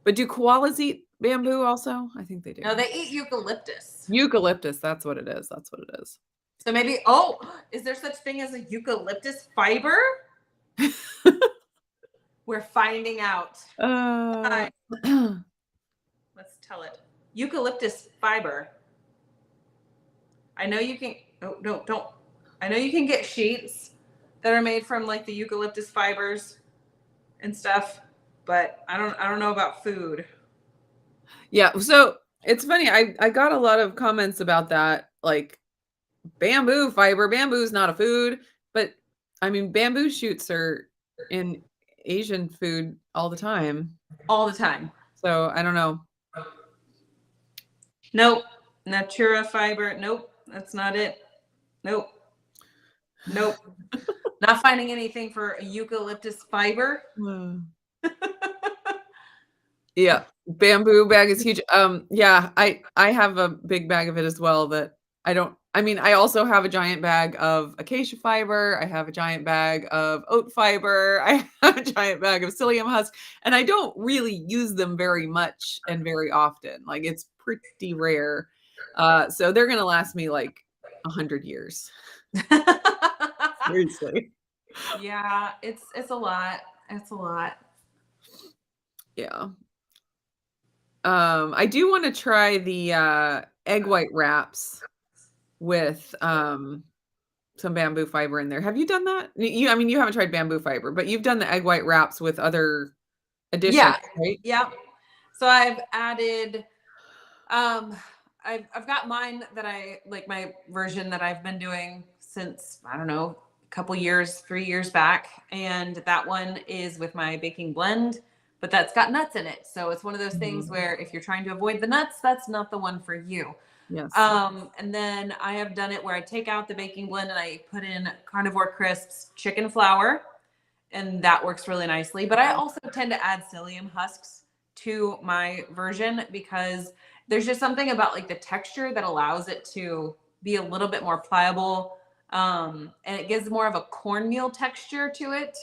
But do koalas eat bamboo also? I think they do. No, they eat eucalyptus. Eucalyptus, that's what it is. That's what it is. So maybe, is there such thing as a eucalyptus fiber? We're finding out. Let's tell it. Eucalyptus fiber. I know you can. Oh, no, don't. I know you can get sheets that are made from like the eucalyptus fibers and stuff, but I don't know about food. Yeah, so it's funny. I got a lot of comments about that, like bamboo fiber. Bamboo is not a food, but I mean, bamboo shoots are in Asian food all the time. All the time. So I don't know. Nope. Natura fiber. Nope. That's not it. Nope. Not finding anything for a eucalyptus fiber. Yeah, bamboo bag is huge. Yeah, I have a big bag of it as well that I also have a giant bag of acacia fiber. I have a giant bag of oat fiber. I have a giant bag of psyllium husk, and I don't really use them very much and very often. Like it's pretty rare. So they're gonna last me like 100 years. Seriously. Yeah, it's a lot. It's a lot. Yeah. I do want to try the egg white wraps with some bamboo fiber in there. Have you done that? I mean, you haven't tried bamboo fiber, but you've done the egg white wraps with other additions, right? Yeah. So I've added I've got mine that I like, my version that I've been doing since, I don't know, a couple years, 3 years back, and that one is with my baking blend, but that's got nuts in it. So it's one of those things where if you're trying to avoid the nuts, that's not the one for you. Yes. And then I have done it where I take out the baking blend and I put in Carnivore Crisps chicken flour, and that works really nicely. But I also tend to add psyllium husks to my version because there's just something about like the texture that allows it to be a little bit more pliable. And it gives more of a cornmeal texture to it,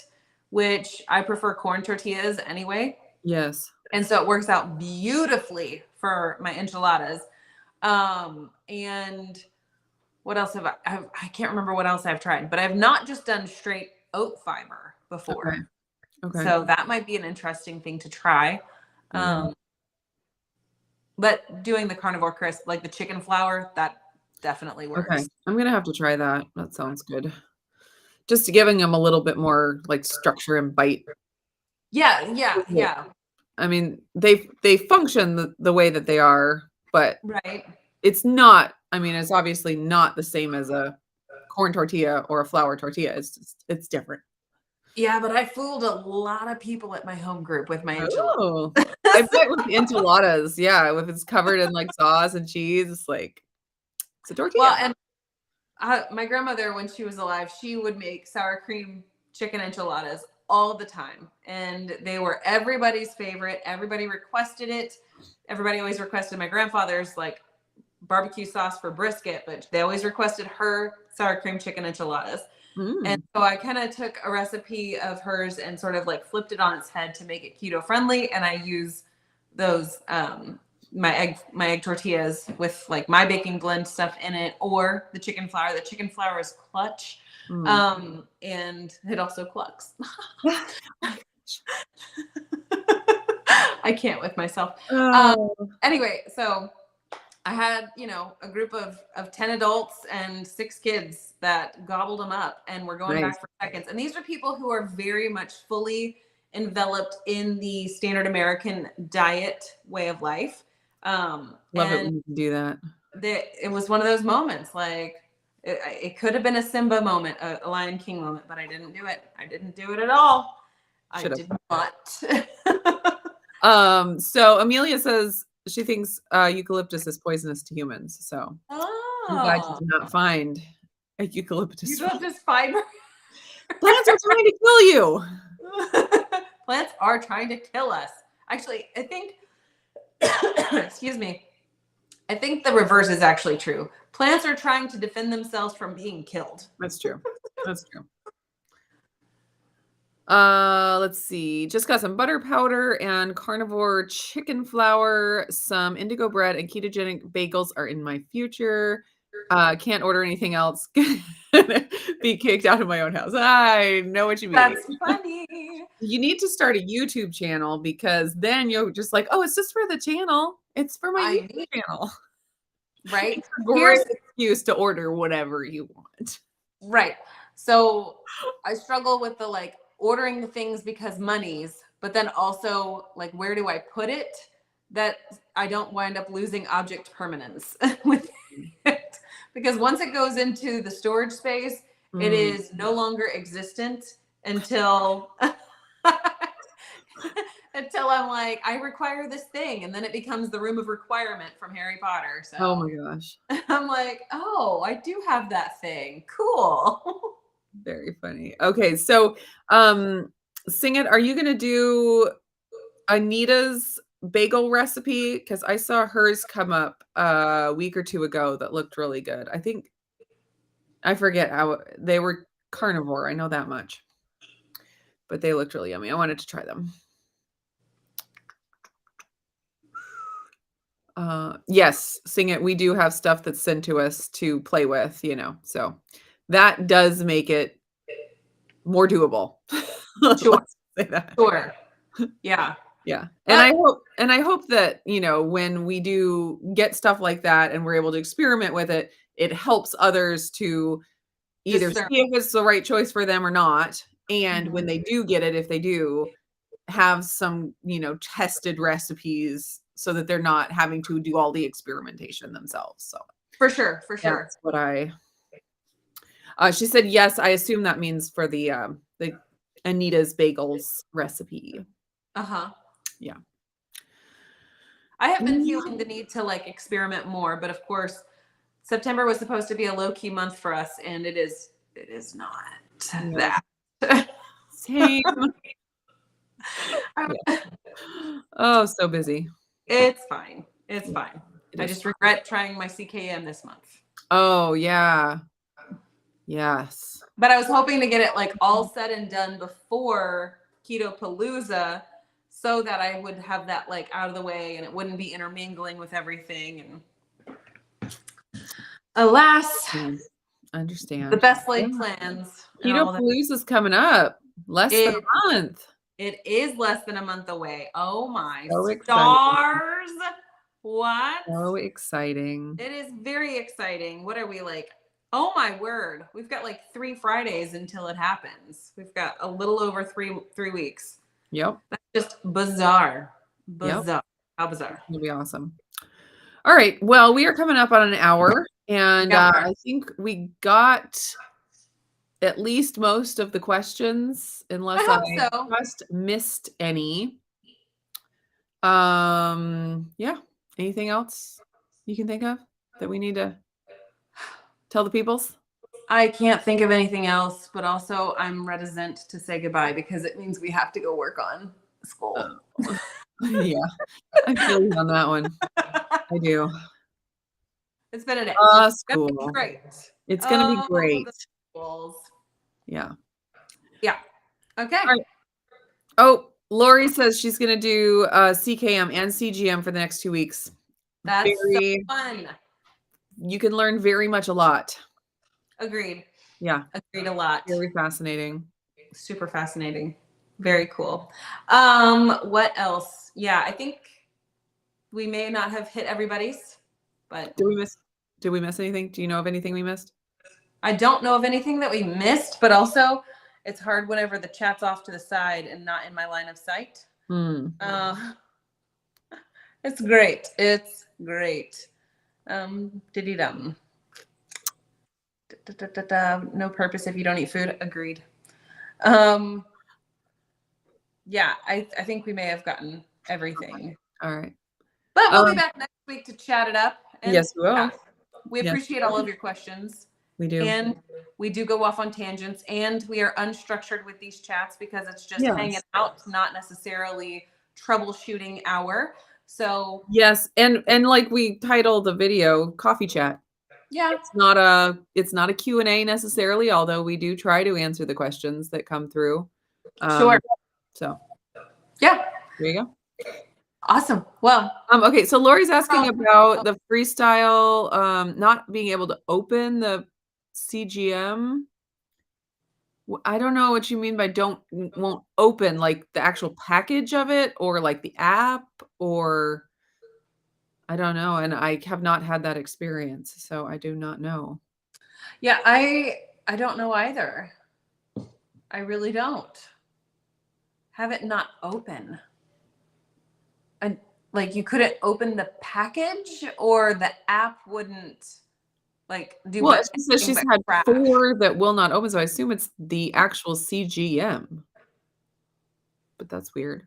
which I prefer corn tortillas anyway. Yes. And so it works out beautifully for my enchiladas. And what else I can't remember what else I've tried, but I've not just done straight oat fiber before. Okay. So that might be an interesting thing to try. But doing the Carnivore Crisp, like the chicken flour, that definitely works. Okay. I'm going to have to try that. That sounds good. Just giving them a little bit more like structure and bite. Yeah. I mean, they function the way that they are, but right. It's not, I mean, it's obviously not the same as a corn tortilla or a flour tortilla. It's different. Yeah, but I fooled a lot of people at my home group with my enchiladas. I bet with the enchiladas, yeah, if it's covered in like sauce and cheese, it's like, it's a tortilla. Well, and my grandmother, when she was alive, she would make sour cream chicken enchiladas all the time. And they were everybody's favorite. Everybody requested it. Everybody always requested my grandfather's like barbecue sauce for brisket, but they always requested her sour cream chicken enchiladas. And so I kind of took a recipe of hers and sort of like flipped it on its head to make it keto friendly. And I use those, my egg tortillas with like my baking blend stuff in it, or the chicken flour. The chicken flour is clutch. And it also clucks. I can't with myself. Anyway, so I had, a group of 10 adults and 6 kids that gobbled them up and were going Nice. back for seconds. And these are people who are very much fully enveloped in the standard American diet way of life. Love it when you can do that. It was one of those moments, like it could have been a Simba moment, a Lion King moment, but I didn't do it. I didn't do it at all. Should've. I did not. So Amelia says she thinks eucalyptus is poisonous to humans. So I'm glad you did not find a eucalyptus. Eucalyptus fiber. Plants are trying to kill you. Plants are trying to kill us. Actually, I think, excuse me, I think the reverse is actually true. Plants are trying to defend themselves from being killed. That's true. That's true. Let's see. Just got some butter powder and carnivore chicken flour. Some indigo bread and ketogenic bagels are in my future. Can't order anything else. Be kicked out of my own house. I know what you mean. That's funny. You need to start a YouTube channel because then you're just like, oh, it's just for the channel. It's for my YouTube channel. Right. It's a great excuse to order whatever you want. Right. So I struggle with the ordering the things because money's, but then also where do I put it that I don't wind up losing object permanence with it? Because once it goes into the storage space, it is no longer existent until until I'm like, I require this thing, and then it becomes the room of requirement from Harry Potter. So oh my gosh. I'm like, oh, I do have that thing. Cool. Very funny. Okay, so Sing It, are you gonna do Anita's bagel recipe? Because I saw hers come up a week or two ago that looked really good. I forget how they were carnivore. I know that much. But they looked really yummy. I wanted to try them. Yes, Sing It. We do have stuff that's sent to us to play with, so that does make it more doable. Sure. Say that. Sure. Yeah. Yeah. And I hope that, when we do get stuff like that and we're able to experiment with it, it helps others to either see if it's the right choice for them or not. And when they do get it, if they do, have some, tested recipes so that they're not having to do all the experimentation themselves. So for sure. That's what she said, yes, I assume that means for the Anita's bagels recipe. Uh-huh. Yeah. I have been feeling the need to experiment more, but of course September was supposed to be a low-key month for us, and it is not that. Same. Yeah. Oh, so busy. It's fine. I just regret trying my CKM this month. Oh, yeah. Yes. But I was hoping to get it all said and done before Keto Palooza so that I would have that out of the way and it wouldn't be intermingling with everything. And alas, I understand. The best laid plans. Keto Palooza is coming up. Less than a month. It is less than a month away. Oh my so stars. What? So exciting. It is very exciting. What are we Oh my word. We've got 3 Fridays until it happens. We've got a little over 3 weeks. Yep. That's just bizarre. Yep. How bizarre. It'll be awesome. All right. Well, we are coming up on an hour, and I think we got at least most of the questions, unless I just missed any. Yeah. Anything else you can think of that we need to tell the peoples? I can't think of anything else, but also I'm reticent to say goodbye because it means we have to go work on school. Yeah. I feel you on that one. I do. It's been a day. School. It's gonna be great. It's going to be great. Yeah. Yeah. Okay. All right. Oh, Lori says she's going to do CKM and CGM for the next 2 weeks. That's so fun. You can learn very much a lot. Agreed. Yeah. Agreed a lot. Very fascinating. Super fascinating. Very cool. What else? Yeah, I think we may not have hit everybody's. But did we miss anything? Do you know of anything we missed? I don't know of anything that we missed, but also it's hard whenever the chat's off to the side and not in my line of sight. It's great. It's great. Diddy-dum. No purpose if you don't eat food. Agreed. Yeah, I think we may have gotten everything. All right. But we'll be back next week to chat it up. And yes, we will. Yeah, we appreciate all of your questions. We do. And we do go off on tangents, and we are unstructured with these chats because it's just hanging out, not necessarily troubleshooting hour. So yes, and like we titled the video "Coffee Chat." Yeah, it's not a Q&A necessarily, although we do try to answer the questions that come through. Sure. So yeah, there you go. Awesome. Well, okay, so Lori's asking about the freestyle not being able to open the CGM. I don't know what you mean by won't open, like the actual package of it or like the app, or I don't know. And I have not had that experience, so I do not know. Yeah, I don't know either. I really don't. Have it not open. And like you couldn't open the package, or the app wouldn't like do well, she says she's had crash. 4 that will not open, so I assume it's the actual CGM. But that's weird.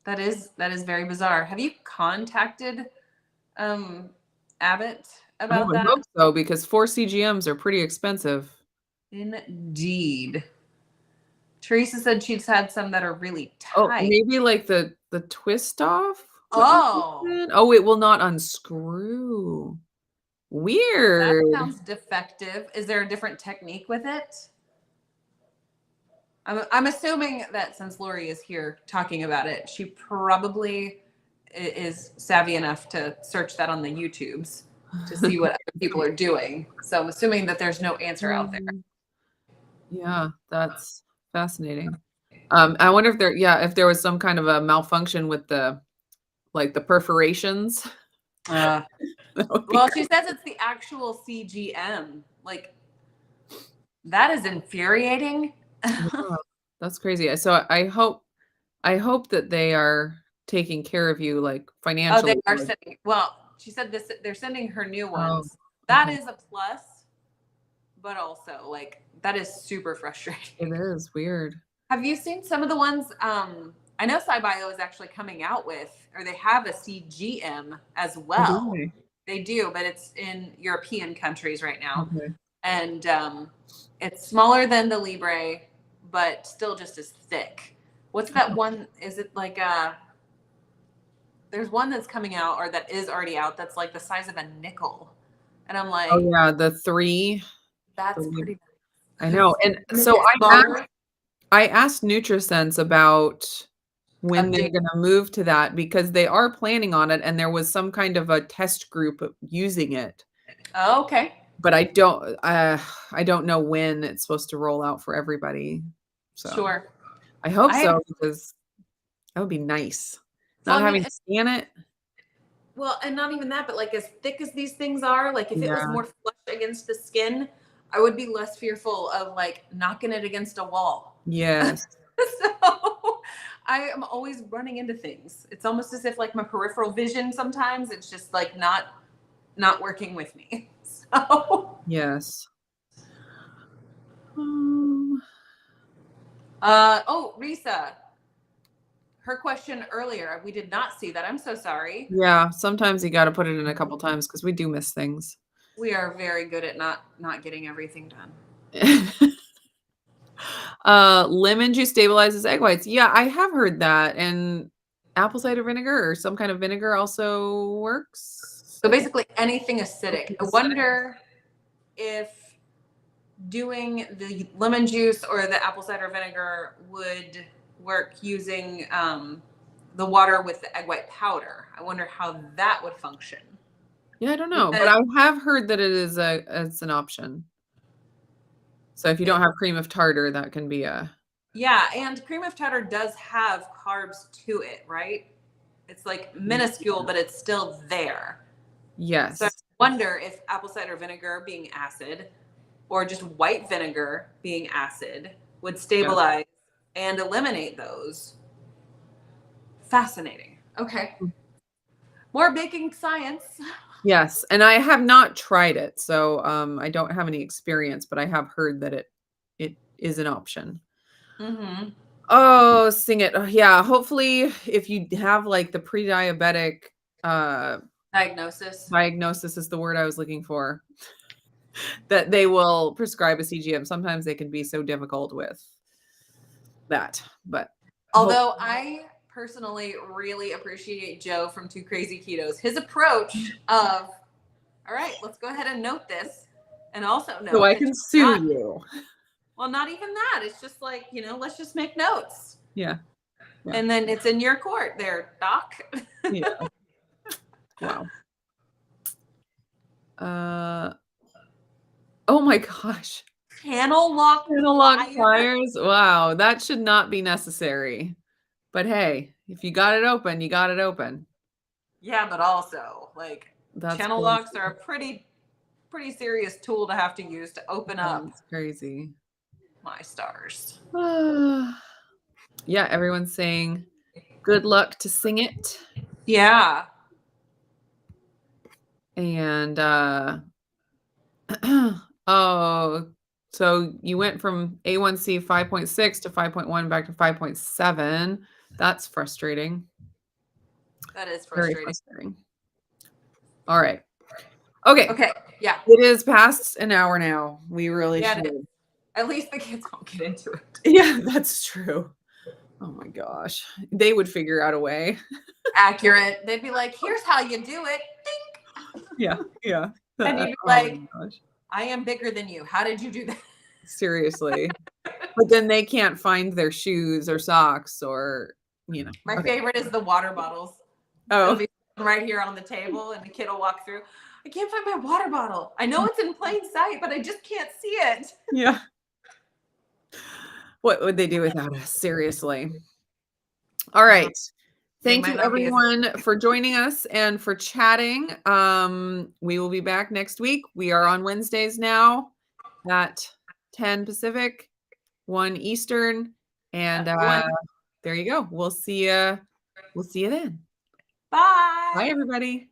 That is very bizarre. Have you contacted Abbott about that? I hope so, because 4 CGMs are pretty expensive. Indeed. Teresa said she's had some that are really tight. Oh, maybe like the twist off? Oh, it will not unscrew. Weird. That sounds defective. Is there a different technique with it? I'm assuming that since Lori is here talking about it, she probably is savvy enough to search that on the YouTubes to see what other people are doing. So I'm assuming that there's no answer out there. Yeah, that's fascinating. I wonder if there was some kind of a malfunction with the perforations. Well, she says it's the actual CGM. Like, that is infuriating. Yeah, that's crazy. So I hope that they are taking care of you, like, financially. Oh, they are sending. Well, she said they're sending her new ones. Oh, that is a plus, but also like that is super frustrating. It is weird. Have you seen some of the ones? I know SciBio is actually coming out with, or they have a CGM as well. Okay. They do, but it's in European countries right now. Okay. And it's smaller than the Libre, but still just as thick. What's that one? Is it like there's one that's coming out, or that is already out, that's like the size of a nickel. And I'm like, oh yeah, the 3. That's pretty nice. I know. And so I asked NutriSense about when they're going to move to that, because they are planning on it, and there was some kind of a test group using it. Oh, okay. But I don't know when it's supposed to roll out for everybody. So sure. I hope so, because that would be nice. Not having to scan it. Well, and not even that, but like as thick as these things are, like if it was more flush against the skin, I would be less fearful of like knocking it against a wall. Yes. So I am always running into things. It's almost as if like my peripheral vision sometimes it's just like not working with me. So yes. Risa, her question earlier, we did not see that. I'm so sorry. Yeah, sometimes you got to put it in a couple times because we do miss things. We are very good at not getting everything done. Lemon juice stabilizes egg whites. Yeah, I have heard that. And apple cider vinegar or some kind of vinegar also works. So basically anything acidic. I wonder if doing the lemon juice or the apple cider vinegar would work using the water with the egg white powder. I wonder how that would function. Yeah, I don't know, but I have heard that it's an option. So if you don't have cream of tartar, that can be a... Yeah, and cream of tartar does have carbs to it, right? It's like minuscule, but it's still there. Yes. So I wonder if apple cider vinegar being acid or just white vinegar being acid would stabilize and eliminate those. Fascinating. Okay. More baking science. Yes, and I have not tried it, so, I don't have any experience, but I have heard that it is an option. Mm-hmm. Oh, sing it. Oh, yeah, hopefully, if you have, like, the pre-diabetic, uh, Diagnosis. diagnosis is the word I was looking for, that they will prescribe a CGM. Sometimes they can be so difficult with that, but hope Although I personally really appreciate Joe from Two Crazy Ketos. His approach of, all right, let's go ahead and note this. And also so note I that can you're sue not, you. well, not even that. It's just like, let's just make notes. Yeah, yeah, And then it's in your court there, doc. yeah. Wow. Uh, oh my gosh. Channel lock Analog pliers. pliers? Wow, that should not be necessary. But hey, if you got it open, you got it open. Yeah, but also like That's channel crazy. locks are a pretty serious tool to have to use to open up. That's crazy. My stars. Yeah, everyone's saying good luck to sing it. Yeah. And oh, so you went from A1C 5.6 to 5.1 back to 5.7. That's frustrating. That is Very frustrating. frustrating. All right. Okay. Okay. Yeah. It is past an hour now. We really Yeah, should. at least the kids won't get into it. Yeah, that's true. Oh my gosh. They would figure out a way. Accurate. They'd be like, here's how you do it. Ding. Yeah, yeah. And you'd be Oh like, my gosh. I am bigger than you. How did you do that? Seriously. But then they can't find their shoes or socks or, My okay. favorite is the water bottles. It'll Oh, be right here on the table, and the kid will walk through. I can't find my water bottle. I know it's in plain sight, but I just can't see it. yeah. What would they do without us? Seriously. All right. They Thank might you not be as everyone for joining us and for chatting. We will be back next week. We are on Wednesdays now at 10 Pacific, 1 Eastern, and there you go. We'll see you then. Bye. Bye everybody.